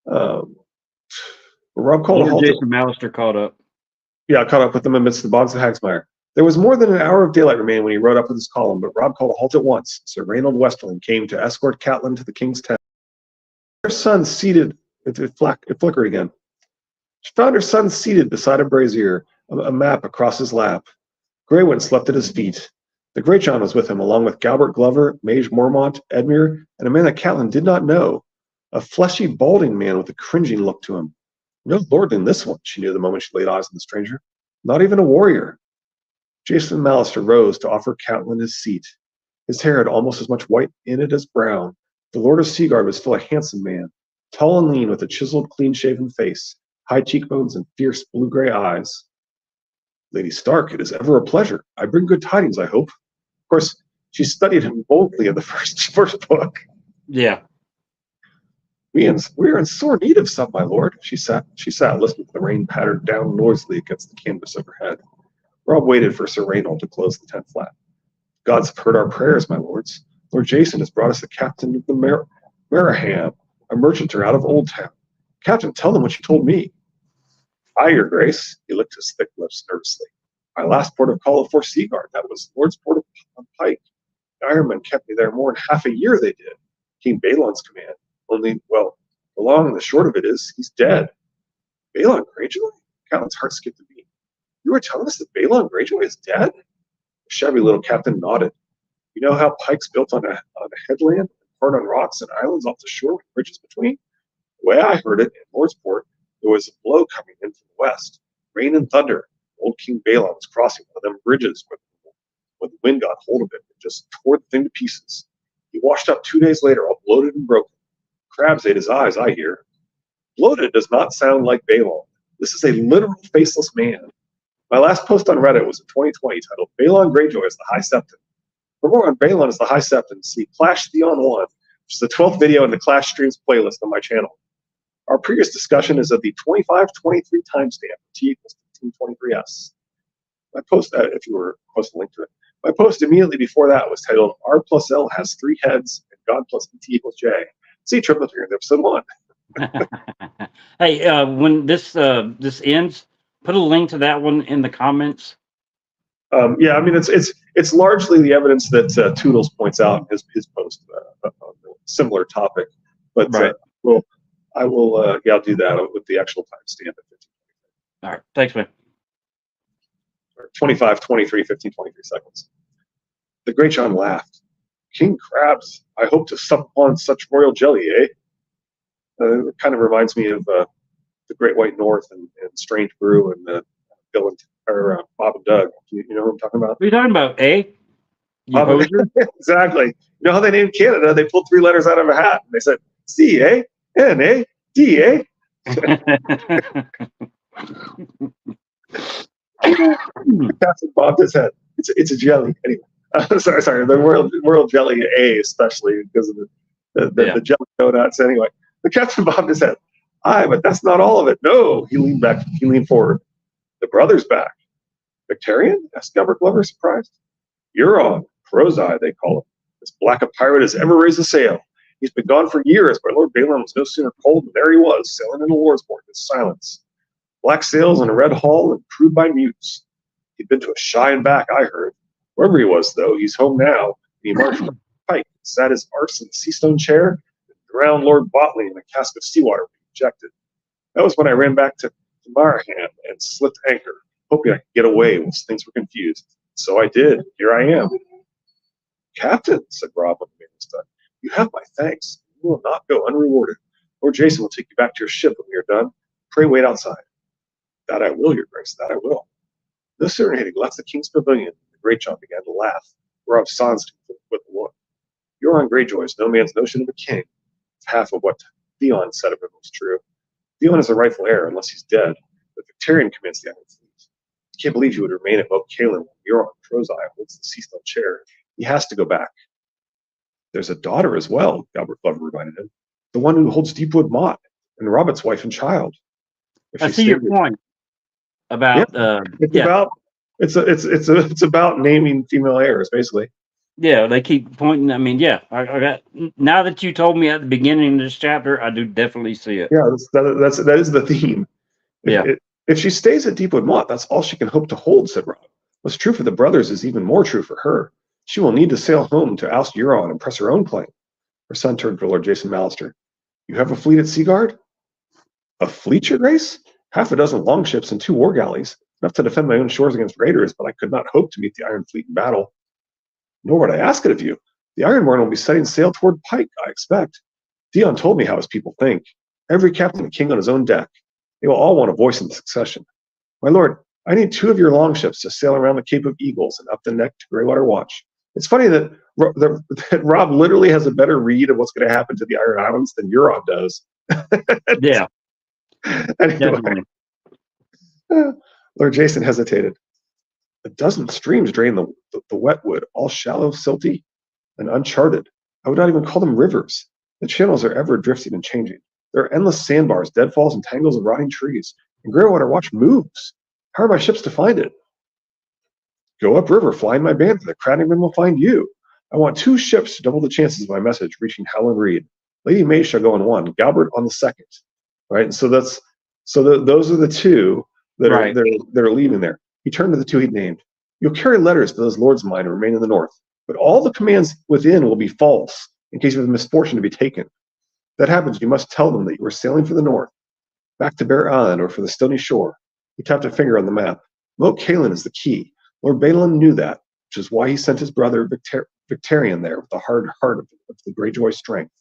Speaker 1: Rob called a halt.
Speaker 2: Jason Mallister caught up.
Speaker 1: Yeah, caught up with them amidst the bogs of Hagsmire. There was more than an hour of daylight remaining when he rode up with his column, but Rob called a halt at once. Sir Reynold Westerling came to escort Catelyn to the king's tent. Her son seated. It flickered again. She found her son seated beside a brazier, a map across his lap. Greywind slept at his feet. The Greatjon was with him, along with Galbert Glover, Mage Mormont, Edmure, and a man that Catelyn did not know. A fleshy, balding man with a cringing look to him. No lord than this one, she knew the moment she laid eyes on the stranger. Not even a warrior. Jason Mallister rose to offer Catelyn his seat. His hair had almost as much white in it as brown. The Lord of Seaguard was still a handsome man, tall and lean, with a chiseled, clean-shaven face, high cheekbones, and fierce blue-gray eyes. Lady Stark, it is ever a pleasure. I bring good tidings, I hope. Of course, she studied him boldly in the first book.
Speaker 2: Yeah.
Speaker 1: We are in sore need of some, my lord. She sat listening to the rain patter down noisily against the canvas of her head. Rob waited for Sir Reynold to close the tent flap. Gods have heard our prayers, my lords. Lord Jason has brought us the captain of the Maraham, a merchanter out of Old Town. Captain, tell them what you told me. Aye, your grace. He licked his thick lips nervously. My last port of call of Fort Seaguard. That was Lord's port of Pike. The Ironmen kept me there more than half a year, they did. King Balon's command. Only, well, the long and the short of it is, he's dead. Balon Greyjoy? Catelyn's heart skipped a beat. You were telling us that Balon Greyjoy is dead? The shabby little captain nodded. You know how Pike's built on a headland, part on rocks and islands off the shore with bridges between? The way I heard it, in Lordsport, there was a blow coming in from the west. Rain and thunder. Old King Balon was crossing one of them bridges when the wind got hold of it and just tore the thing to pieces. He washed up 2 days later, all bloated and broken. Crabs ate his eyes, I hear. Bloated does not sound like Balon. This is a literal faceless man. My last post on Reddit was in 2020 titled Balon Greyjoy is the High Septon. For more on Balon as the High Septon, see Clash Theon 1, which is the 12th video in the Clash Streams playlist on my channel. Our previous discussion is at the 2523 timestamp, T equals 1523S. My post, if you were supposed to link to it, my post immediately before that was titled R plus L has 3 heads and God plus T equals J. See triplet here in episode 1.
Speaker 2: Hey, when this ends, put a link to that one in the comments.
Speaker 1: Yeah, I mean it's largely the evidence that Toodles points out in his post on a similar topic, but
Speaker 2: right.
Speaker 1: I'll do that with the actual timestamp at 15.
Speaker 2: All right, thanks, man.
Speaker 1: 25, 23, 15, 23 seconds. The Greatjon laughed. King Crabs, I hope to sup upon such royal jelly, eh? It kind of reminds me of the Great White North and Strange Brew and Bill and Bob and Doug. You know what I'm talking about?
Speaker 2: What are you talking about, eh?
Speaker 1: Exactly. You know how they named Canada? They pulled 3 letters out of a hat. And they said C-A-N-A-D-A. Captain bobbed his head. It's a jelly. Anyway, sorry. The royal jelly A, especially because of the jelly donuts. Anyway, the captain bobbed his head. Aye, but that's not all of it. No, he leaned forward. The brother's back. Victorian? Asked Albert Glover, surprised. Huron, crow's eye, they call him. As black a pirate as ever raised a sail. He's been gone for years, but Lord Balin was no sooner cold than there he was, sailing in the Lordsborn in silence. Black sails and a red hull and crewed by mutes. He'd been to a shy and back, I heard. Wherever he was, though, he's home now, and he marched with Pike, sat his arse in the sea-stone chair, and drowned Lord Botley in a cask of seawater when he ejected. That was when I ran back to Marham and slipped anchor, hoping I could get away once things were confused. So I did. Here I am. Captain, said Rob when the man was done, you have my thanks. You will not go unrewarded. Lord Jason will take you back to your ship when we are done. Pray wait outside. That I will, your grace, that I will. No sooner had he left the king's pavilion, the Great John began to laugh, whereof Sans with the look. Euron Greyjoy is no man's notion of a king. Half of what Theon said of him was true. Theon is the rightful heir unless he's dead, but Victorian commands the Iron Fleet. I can't believe he would remain at Moat Cailin while Euron Crow's Eye holds the Seastone chair. He has to go back. There's a daughter as well, Albert Glover reminded him. The one who holds Deepwood Motte, and Robert's wife and child.
Speaker 2: If I see your point about
Speaker 1: it's about naming female heirs, basically.
Speaker 2: Yeah, they keep pointing. I mean, yeah, I got. Now that you told me at the beginning of this chapter, I do definitely see it.
Speaker 1: Yeah, that is the theme. If she stays at Deepwood Motte, that's all she can hope to hold, said Rob. What's true for the brothers is even more true for her. She will need to sail home to oust Euron and press her own claim. Her son turned to Lord Jason Mallister. You have a fleet at Seaguard? A fleet, your grace? Half a dozen longships and 2 war galleys, enough to defend my own shores against raiders, but I could not hope to meet the Iron Fleet in battle. Nor would I ask it of you. The Ironborn will be setting sail toward Pike, I expect. Theon told me how his people think. Every captain and king on his own deck. They will all want a voice in the succession. My lord, I need 2 of your longships to sail around the Cape of Eagles and up the neck to Greywater Watch. It's funny that Rob literally has a better read of what's going to happen to the Iron Islands than Euron does.
Speaker 2: Yeah.
Speaker 1: Anyway, Lord Jason hesitated. A dozen streams drain the wet wood, all shallow, silty, and uncharted. I would not even call them rivers. The channels are ever drifting and changing. There are endless sandbars, deadfalls, and tangles of rotting trees. And Greywater Watch moves. How are my ships to find it? Go upriver, fly in my banner. The Craddingmen will find you. I want 2 ships to double the chances of my message reaching Howland Reed. Lady May shall go on 1, Galbert on the 2nd. Right, and so those are the 2 that are leaving there. He turned to the 2 he'd named. You'll carry letters to those lords of mine and remain in the north, but all the commands within will be false in case you have the misfortune to be taken. If that happens, you must tell them that you are sailing for the north, back to Bear Island or for the stony shore. He tapped a finger on the map. Moat Cailin is the key. Lord Balin knew that, which is why he sent his brother Victorian there with the hard heart of the Greyjoy strength.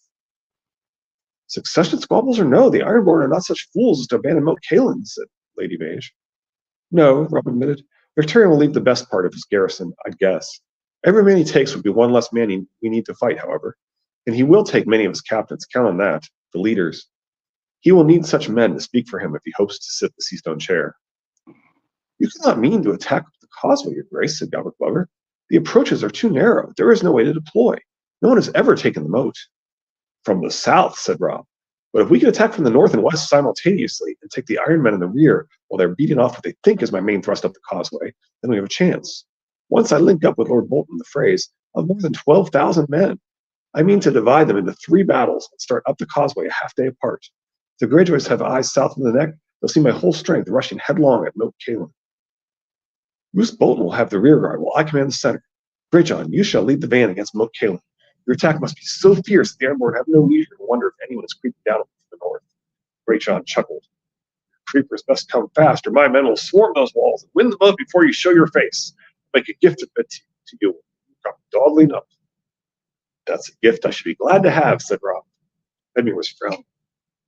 Speaker 1: Succession squabbles or no, the Ironborn are not such fools as to abandon Moat Cailin, said Lady Mage. No, Rob admitted. Victorian will leave the best part of his garrison, I'd guess. Every man he takes would be one less man we need to fight, however. And he will take many of his captains, count on that, the leaders. He will need such men to speak for him if he hopes to sit the Seastone chair. You cannot mean to attack the causeway, your grace, said Galbert Glover. The approaches are too narrow. There is no way to deploy. No one has ever taken the moat. From the south, said Rob. But if we can attack from the north and west simultaneously and take the Iron Men in the rear while they're beating off what they think is my main thrust up the causeway, then we have a chance. Once I link up with Lord Bolton the phrase, I'll have more than 12,000 men. I mean to divide them into 3 battles and start up the causeway a half day apart. If the Greyjoys have eyes south of the neck, they'll see my whole strength rushing headlong at Moat Cailin. Roose Bolton will have the rear guard while I command the center. Greyjohn, you shall lead the van against Moat Cailin. Your attack must be so fierce that the Ironborn have no leisure to wonder if anyone is creeping down from the north. Greyjohn chuckled. Creepers must come fast, or my men will swarm those walls and win the moat before you show your face. Make a gift of it to you. Come dawdling up. That's a gift I should be glad to have, said Rob. Edmund was frowning.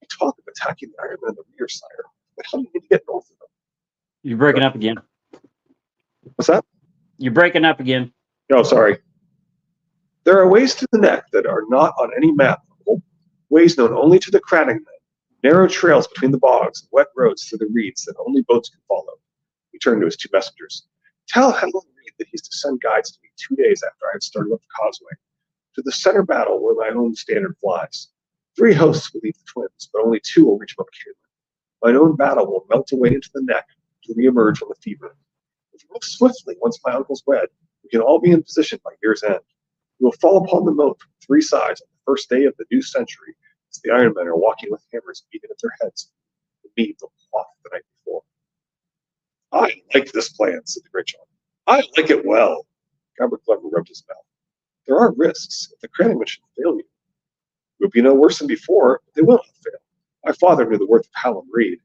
Speaker 1: You talk of attacking the Ironmen in the rear, sire, but how do you need to get north of them?
Speaker 2: You're breaking up again.
Speaker 1: What's that?
Speaker 2: You're breaking up again.
Speaker 1: No, sorry. There are ways through the neck that are not on any map, ways known only to the Craddingmen, narrow trails between the bogs, and wet roads through the reeds that only boats can follow. He turned to his 2 messengers. Tell Helen Reed that he's to send guides to me 2 days after I have started up the causeway, to the center battle where my own standard flies. 3 hosts will leave the twins, but only 2 will reach Moat Cailin. My own battle will melt away into the neck to re-emerge on the fever. The If we move swiftly, once my uncle's wed, we can all be in position by year's end. We will fall upon the moat from 3 sides on the first day of the new century, as the Iron Men are walking with hammers beaten at their heads to beat the cloth the night before. I like this plan, said the Great John. I like it well. Robert Glover rubbed his mouth. There are risks. If the Crannogman should fail you, it would be no worse than before, but they will not fail. My father knew the worth of Hal and Reed.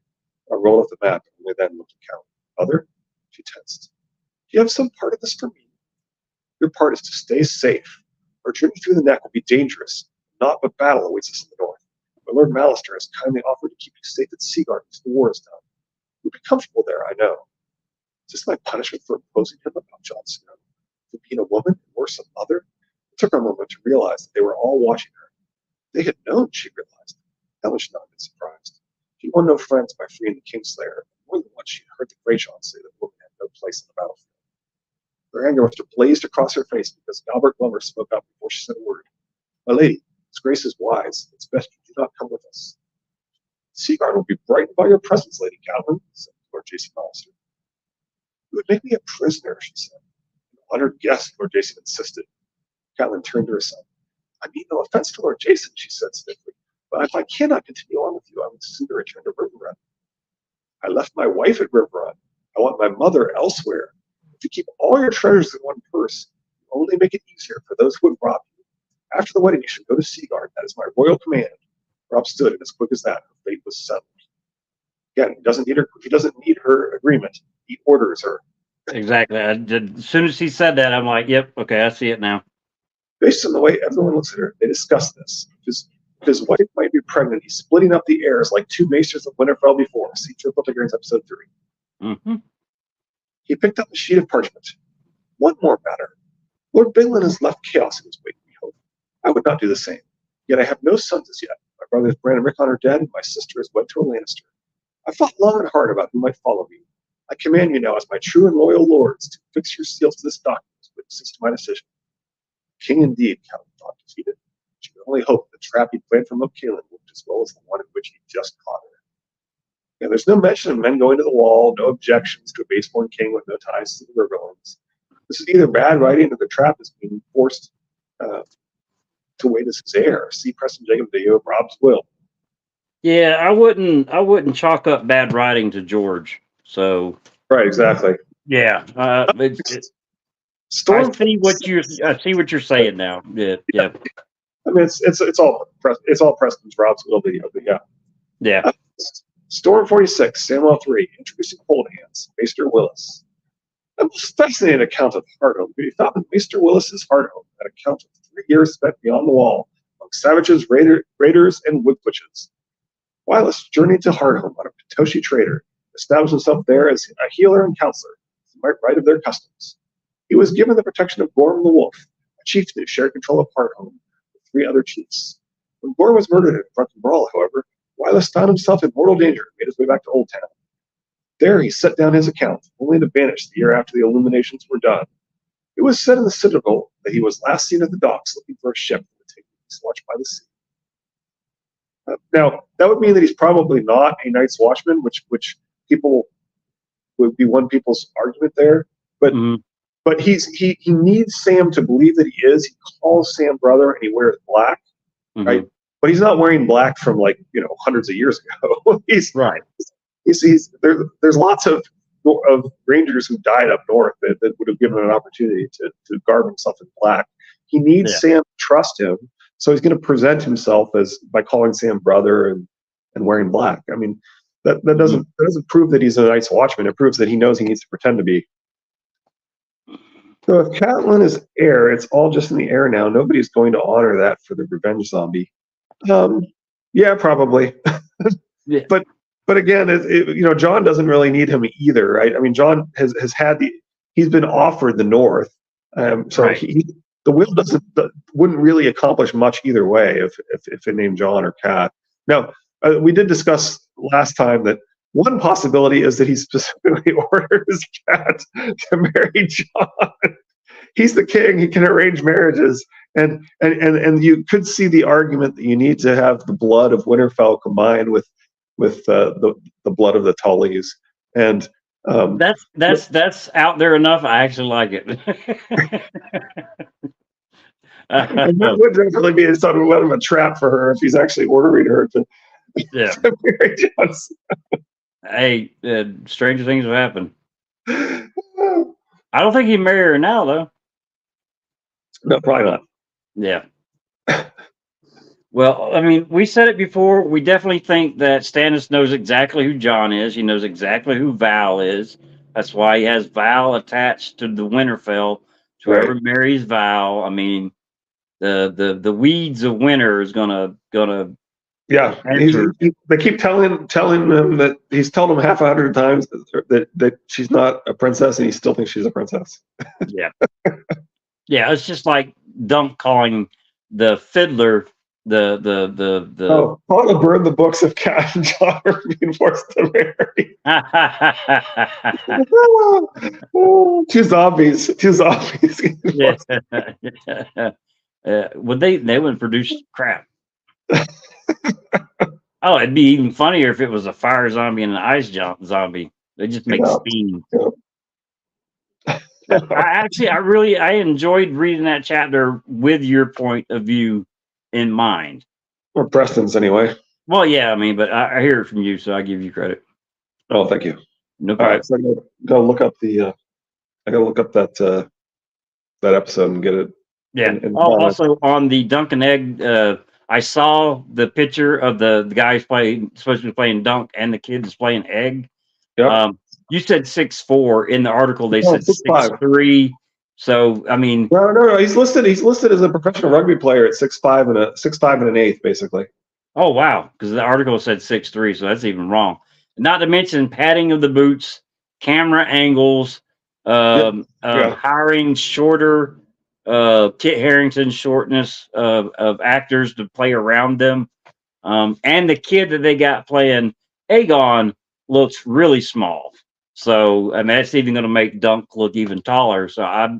Speaker 1: I rolled up the map and only then looked at Count. Mother? She tensed. Do you have some part of this for me? Your part is to stay safe. Our journey through the neck will be dangerous. Naught but battle awaits us in the north. My Lord Mallister has kindly offered to keep you safe at Seaguard until the war is done. You'll be comfortable there, I know. Is this my punishment for opposing him about Jon Snow? For being a woman and worse, a mother? It took her a moment to realize that they were all watching her. They had known, she realized. Helen should not have been surprised. She won no friends by freeing the Kingslayer. More than once she had heard the Grey John say that women had no place on the battlefield. Her anger must have blazed across her face because Albert Glover spoke up before she said a word. My lady, His Grace is wise. It's best you do not come with us. Seaguard will be brightened by your presence, Lady Catelyn, said Lord Jason Mallister. You would make me a prisoner, she said. An honored guest, Lord Jason insisted. Catelyn turned to her son. I mean no offense to Lord Jason, she said stiffly, but if I cannot continue on with you, I would sooner return to Riverrun. I left my wife at Riverrun. I want my mother elsewhere. If you keep all your treasures in one purse, you only make it easier for those who would rob you. After the wedding, you should go to Seaguard. That is my royal command. Rob stood, and as quick as that, her fate was settled. Again, he doesn't need her agreement. He orders her.
Speaker 2: Exactly. As soon as he said that, I'm like, yep, okay, I see it now.
Speaker 1: Based on the way everyone looks at her, they discuss this. If his wife might be pregnant, he's splitting up the heirs like 2 maesters of Winterfell before. See Triple Figures episode 3.
Speaker 2: Mm-hmm.
Speaker 1: He picked up a sheet of parchment. One more matter. Lord Balin has left chaos in his wake, we hope. I would not do the same. Yet I have no sons as yet. My brothers Bran and Rickon are dead, and my sister is wed to a Lannister. I thought long and hard about who might follow me. I command you now, as my true and loyal lords, to fix your seals to this document as witnesses to my decision. King indeed, Count thought defeated. She could only hope the trap he planned for Moat Cailin worked as well as the one in which he just caught her. Yeah, there's no mention of men going to the wall, no objections to a baseborn king with no ties to the Riverlands. This is either bad writing or the trap is being forced to wait as his heir. See Preston Jacob video of Rob's will.
Speaker 2: Yeah, I wouldn't chalk up bad writing to George. So
Speaker 1: Right, exactly.
Speaker 2: yeah,
Speaker 1: Storm.
Speaker 2: I see what you're saying now. Yeah.
Speaker 1: I mean, it's all Preston's Rob's will video, but yeah.
Speaker 2: Yeah.
Speaker 1: Storm 46, Samuel 3, introducing Cold Hands, Maester Willis. A most fascinating account of Hardhome. He found in Maester Willis's Hardhome, an account of 3 years spent beyond the wall among savages, raiders, and woodwitches. Willis journeyed to Hardhome on a Potoshi trader, established himself there as a healer and counselor, as he might write of their customs. He was given the protection of Gorm the Wolf, a chieftain who shared control of Hardhome with 3 other chiefs. When Gorm was murdered in a drunken brawl, however, Willis found himself in mortal danger and made his way back to Old Town. There he set down his account, only to vanish the year after the illuminations were done. It was said in the Citadel that he was last seen at the docks looking for a ship that would take his watch by the sea. Now, that would mean that he's probably not a Night's Watchman, which people would be one people's argument there. But but he needs Sam to believe that he is. He calls Sam brother, and he wears black, right? But he's not wearing black from hundreds of years ago. He's
Speaker 2: right.
Speaker 1: There's lots of rangers who died up north that would have given him an opportunity to garb himself in black. He needs Sam to trust him, so he's going to present himself by calling Sam brother and wearing black. I mean, that doesn't prove that he's a Night's Watchman. It proves that he knows he needs to pretend to be. So if Catelyn is heir, it's all just in the air now. Nobody's going to honor that for the revenge zombie. Yeah, probably.
Speaker 2: Yeah.
Speaker 1: But again, Jon doesn't really need him either, right? I mean, Jon has had he's been offered the North, so right. The will wouldn't really accomplish much either way if it named Jon or Cat. Now, we did discuss last time that one possibility is that he specifically orders Cat to marry Jon. He's the king; he can arrange marriages, and you could see the argument that you need to have the blood of Winterfell combined with the blood of the Tullys, and
Speaker 2: That's out there enough. I actually like it.
Speaker 1: And that would definitely be somewhat of a trap for her if he's actually ordering her
Speaker 2: Yeah.
Speaker 1: to marry Johnson.
Speaker 2: Hey, stranger things have happened. I don't think he'd marry her now, though.
Speaker 1: No, probably not.
Speaker 2: Yeah. Well, I mean, we said it before. We definitely think that Stannis knows exactly who John is. He knows exactly who Val is. That's why he has Val attached to the Winterfell. To
Speaker 1: Right.
Speaker 2: whoever marries Val, I mean, the weeds of winter is gonna
Speaker 1: Yeah,
Speaker 2: enter.
Speaker 1: they keep telling them that he's told them 100 times that she's not a princess, and he still thinks she's a princess.
Speaker 2: Yeah, yeah. It's just like Dunk calling the fiddler the.
Speaker 1: Oh, I want to burn the books of Cat and John are being forced to marry. Two zombies.
Speaker 2: Yeah. Would they wouldn't produce crap. Oh, it'd be even funnier if it was a fire zombie and an ice zombie. They just make steam. I enjoyed reading that chapter with your point of view in mind.
Speaker 1: Or Preston's anyway.
Speaker 2: Well, yeah, I mean, but I hear it from you, so I give you credit.
Speaker 1: Oh, thank you.
Speaker 2: No problem.
Speaker 1: All right, so I gotta look up that episode and get it.
Speaker 2: Yeah. Also on the Dunk and Egg, I saw the picture of the guy supposed to be playing Dunk and the kid is playing Egg.
Speaker 1: Yep.
Speaker 2: You said 6'4" in the article. They said 6'3". So I mean,
Speaker 1: no. He's listed as a professional rugby player at 6'5" and 6'5" and 1/8, basically.
Speaker 2: Oh wow, because the article said 6'3", so that's even wrong. Not to mention padding of the boots, camera angles, hiring shorter Kit Harington shortness of actors to play around them, and the kid that they got playing Aegon looks really small. So I mean, that's even going to make Dunk look even taller. So I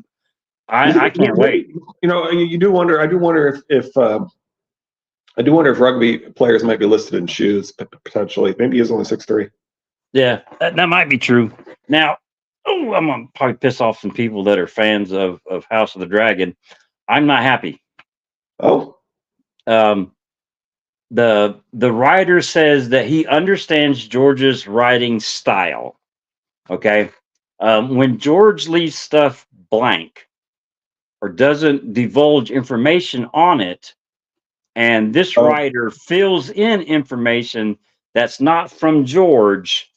Speaker 2: can't wait.
Speaker 1: You know, you do wonder. I do wonder if rugby players might be listed in shoes potentially. Maybe he's only 6'3".
Speaker 2: Yeah, that might be true. Now, I'm gonna probably piss off some people that are fans of House of the Dragon. I'm not happy.
Speaker 1: Oh.
Speaker 2: The writer says that he understands George's writing style. Okay, when George leaves stuff blank or doesn't divulge information on it, and this writer fills in information that's not from George,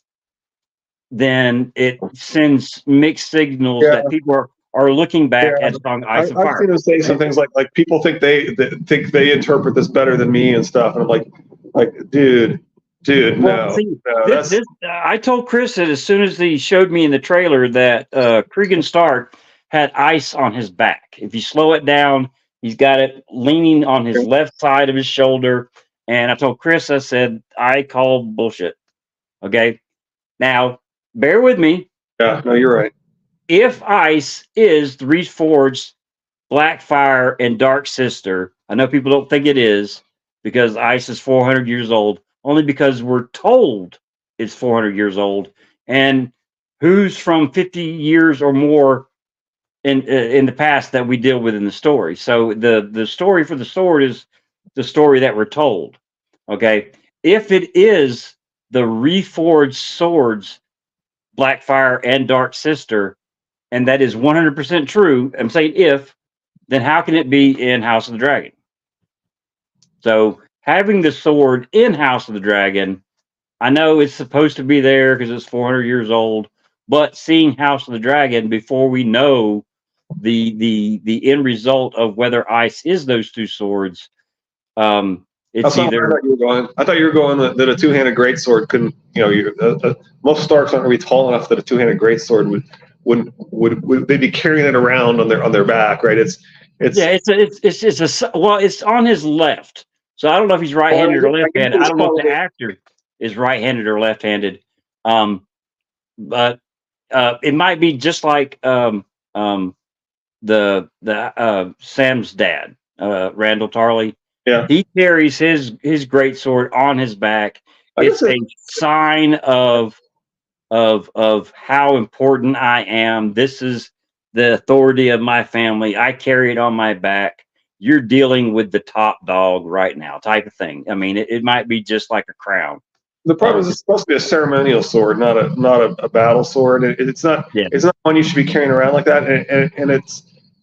Speaker 2: then it sends mixed signals that people are looking back at Song Ice and Fire.
Speaker 1: I've seen him say some things like people think they interpret this better than me and stuff, and I'm like dude, no.
Speaker 2: I told Chris that as soon as he showed me in the trailer that Cregan Stark had ice on his back. If you slow it down, he's got it leaning on his left side of his shoulder. And I told Chris, I said, I call bullshit. Okay. Now, bear with me.
Speaker 1: Yeah, no, you're right.
Speaker 2: If ice is the Reforged Blackfire and Dark Sister, I know people don't think it is because ice is 400 years old, only because we're told it's 400 years old. And who's from 50 years or more in the past that we deal with in the story. So the story for the sword is the story that we're told. Okay. If it is the Reforged swords, Blackfire and Dark Sister, and that is 100% true, I'm saying if, then how can it be in House of the Dragon? So having the sword in House of the Dragon, I know it's supposed to be there because it's 400 years old, but seeing House of the Dragon before we know the end result of whether ice is those two swords, it's either.
Speaker 1: I thought you were going that a two-handed greatsword couldn't. Most Starks aren't going to be tall enough that a two-handed greatsword would they be carrying it around on their back, right? It's
Speaker 2: on his left. So I don't know if he's right-handed or left-handed. I don't know if the actor is right-handed or left-handed. But it might be just like Sam's dad, Randall Tarley.
Speaker 1: Yeah,
Speaker 2: he carries his great sword on his back. It's a sign of of how important I am. This is the authority of my family. I carry it on my back. You're dealing with the top dog right now, type of thing. I mean, it might be just like a crown.
Speaker 1: The problem is it's supposed to be a ceremonial sword, not a battle sword.
Speaker 2: Yeah.
Speaker 1: It's not one you should be carrying around like that.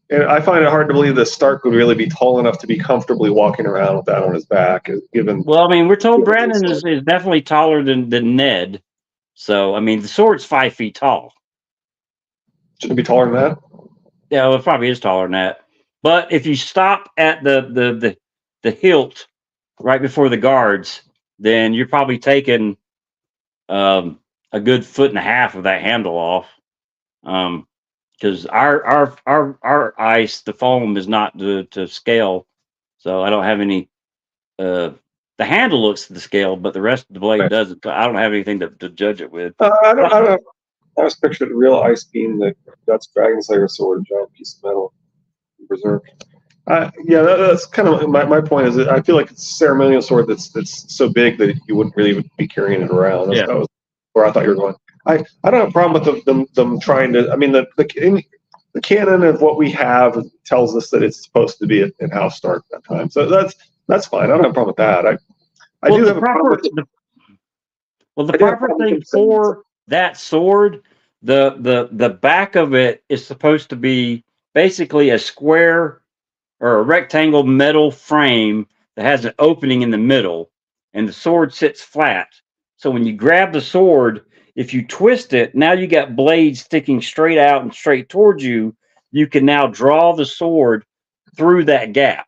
Speaker 1: And I find it hard to believe that Stark would really be tall enough to be comfortably walking around with that on his back, given.
Speaker 2: Well, I mean, we're told
Speaker 1: given
Speaker 2: Brandon is definitely taller than Ned. So, I mean, the sword's 5 feet tall.
Speaker 1: Shouldn't it be taller than that?
Speaker 2: Yeah, well, it probably is taller than that. But if you stop at the hilt right before the guards, then you're probably taking a good foot and a half of that handle off. Because our ice, the foam is not to scale, so I don't have any. The handle looks to the scale, but the rest of the blade
Speaker 1: Right.
Speaker 2: doesn't. So I don't have anything to judge it with.
Speaker 1: I don't. I was picturing a real ice beam that that's Dragon Slayer sword, a giant piece of metal, preserved. Yeah, that's kind of my point. Is that I feel like it's a ceremonial sword that's so big that you wouldn't really be carrying it around.
Speaker 2: Yeah.
Speaker 1: That was where I thought you were going. I don't have a problem with them trying to. I mean, the canon of what we have tells us that it's supposed to be in House Stark at that time. So that's fine. I don't have a problem with that. I do have a problem with
Speaker 2: the proper thing for that sword, the back of it is supposed to be basically a square or a rectangle metal frame that has an opening in the middle, and the sword sits flat. So when you grab the sword, if you twist it, now you got blades sticking straight out and straight towards you. You can now draw the sword through that gap.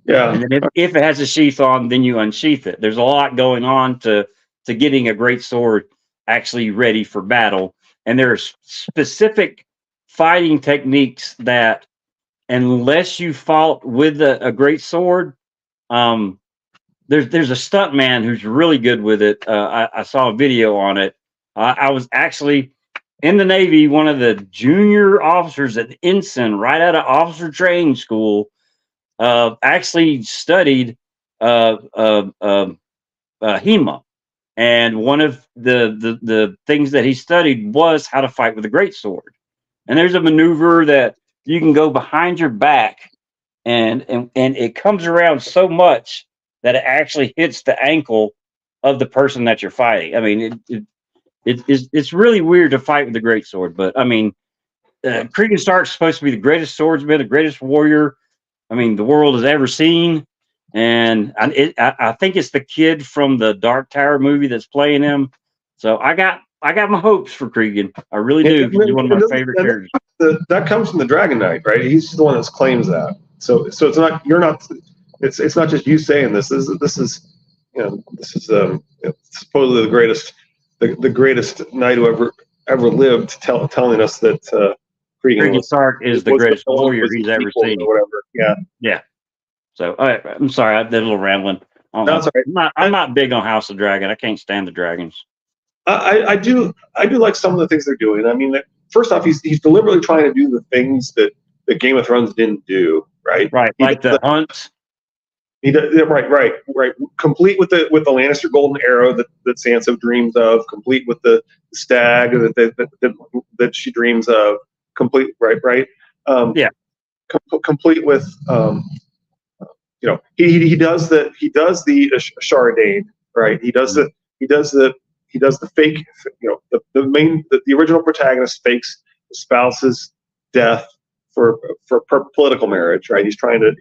Speaker 1: Yeah.
Speaker 2: And then if it has a sheath on, then you unsheath it. There's a lot going on to getting a great sword actually ready for battle. And there are specific fighting techniques that, unless you fought with a great sword, there's a stunt man who's really good with it. I saw a video on it. I was actually in the Navy, one of the junior officers at ensign, right out of officer training school. Actually studied HEMA, and one of the things that he studied was how to fight with a greatsword. And there's a maneuver that you can go behind your back, and it comes around so much that it actually hits the ankle of the person that you're fighting. I mean, it's really weird to fight with a greatsword, but I mean, Cregan Stark's supposed to be the greatest swordsman, the greatest warrior, I mean, the world has ever seen. And I think it's the kid from the Dark Tower movie that's playing him. So I got my hopes for Cregan. I really do. He's one of my favorite characters.
Speaker 1: That comes from the Dragon Knight, right? He's the one that claims that. So it's not you're not. It's not just you saying this. This is supposedly the greatest knight who ever lived, telling us that
Speaker 2: Cregan Stark is the greatest warrior he's ever seen.
Speaker 1: Or whatever. Yeah.
Speaker 2: Yeah. So I'm sorry, I did a little rambling.
Speaker 1: That's all right.
Speaker 2: I'm not big on House of Dragon. I can't stand the dragons.
Speaker 1: I do like some of the things they're doing. I mean, first off, he's deliberately trying to do the things that Game of Thrones didn't do, right?
Speaker 2: Right, like the hunts.
Speaker 1: He does, right. Complete with the Lannister golden arrow that Sansa dreams of. Complete with the stag that she dreams of. Complete, right.
Speaker 2: Yeah.
Speaker 1: Complete with he does the Sharadane, right? He does the fake, the original protagonist fakes the spouse's death for political marriage, right? He's trying to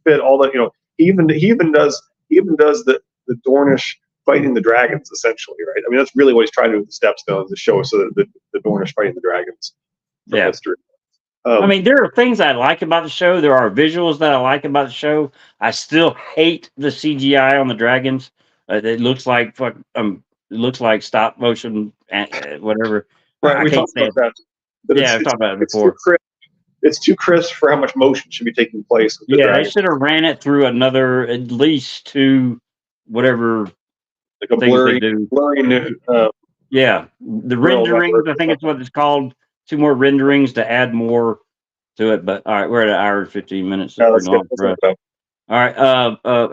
Speaker 1: fit all that, he even does the Dornish fighting the dragons, essentially, right? I mean, that's really what he's trying to do with the Stepstones, to show us the Dornish fighting the dragons from history.
Speaker 2: I mean, there are things I like about the show. There are visuals that I like about the show. I still hate the CGI on the dragons. It looks like stop motion, whatever.
Speaker 1: Right, we talked about that.
Speaker 2: I've talked about it before.
Speaker 1: It's too crisp for how much motion should be taking place. With the
Speaker 2: dragons. They should have ran it through another, at least two, whatever.
Speaker 1: Like a blurry
Speaker 2: the renderings. I think it's what it's called. 2 more renderings to add more to it. But all right, we're at an hour and 15 minutes.
Speaker 1: That's long for us.
Speaker 2: All right.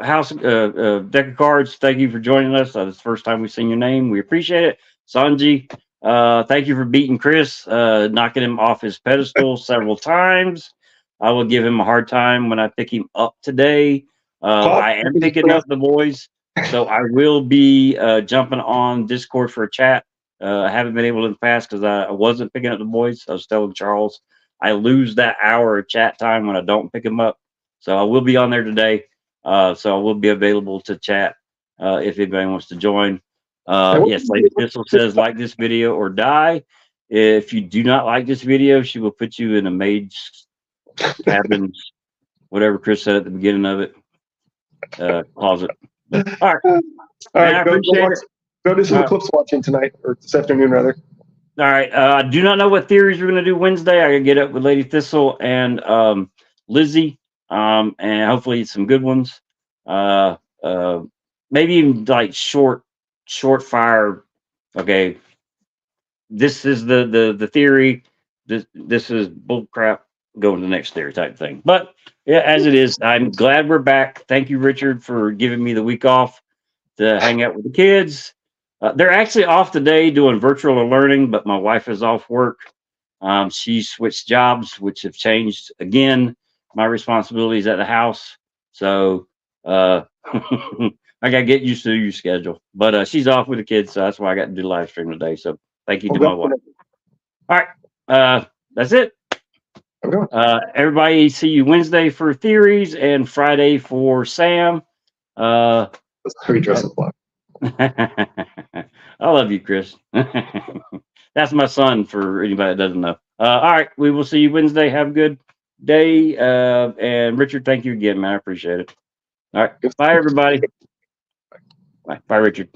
Speaker 2: House deck of cards. Thank you for joining us. This is the first time we've seen your name. We appreciate it, Sanji. Thank you for beating Chris, knocking him off his pedestal several times. I will give him a hard time when I pick him up today. I am picking up the boys, so I will be jumping on Discord for a chat. I haven't been able in the past because I wasn't picking up the boys. I was telling Charles I lose that hour of chat time when I don't pick them up. So I will be on there today. So I will be available to chat if anybody wants to join. Yes, Lady Thistle says like this video or die. If you do not like this video, she will put you in a maid's cabin, whatever Chris said at the beginning of it, closet. But, all right.
Speaker 1: All right,
Speaker 2: I appreciate it.
Speaker 1: Go do some clips watching tonight, or this afternoon, rather.
Speaker 2: All right. I do not know what theories we're going to do Wednesday. I can get up with Lady Thistle and Lizzie, and hopefully some good ones. Maybe even like short fire. Okay, this is the theory. This is bull crap. Go to the next theory type thing. But yeah, as it is, I'm glad we're back. Thank you, Richard, for giving me the week off to hang out with the kids. They're actually off today doing virtual learning, but my wife is off work. She switched jobs, which have changed again my responsibilities at the house. So I got to get used to your schedule. But she's off with the kids, so that's why I got to do the live stream today. So thank you to my wife. All right, that's it. Everybody, see you Wednesday for theories and Friday for Sam.
Speaker 1: That's how we dress up black.
Speaker 2: I love you, Chris. That's my son, for anybody that doesn't know. All right, we will see you Wednesday. Have a good day. And Richard, thank you again, man. I appreciate it. All right, bye, everybody. Bye, Richard.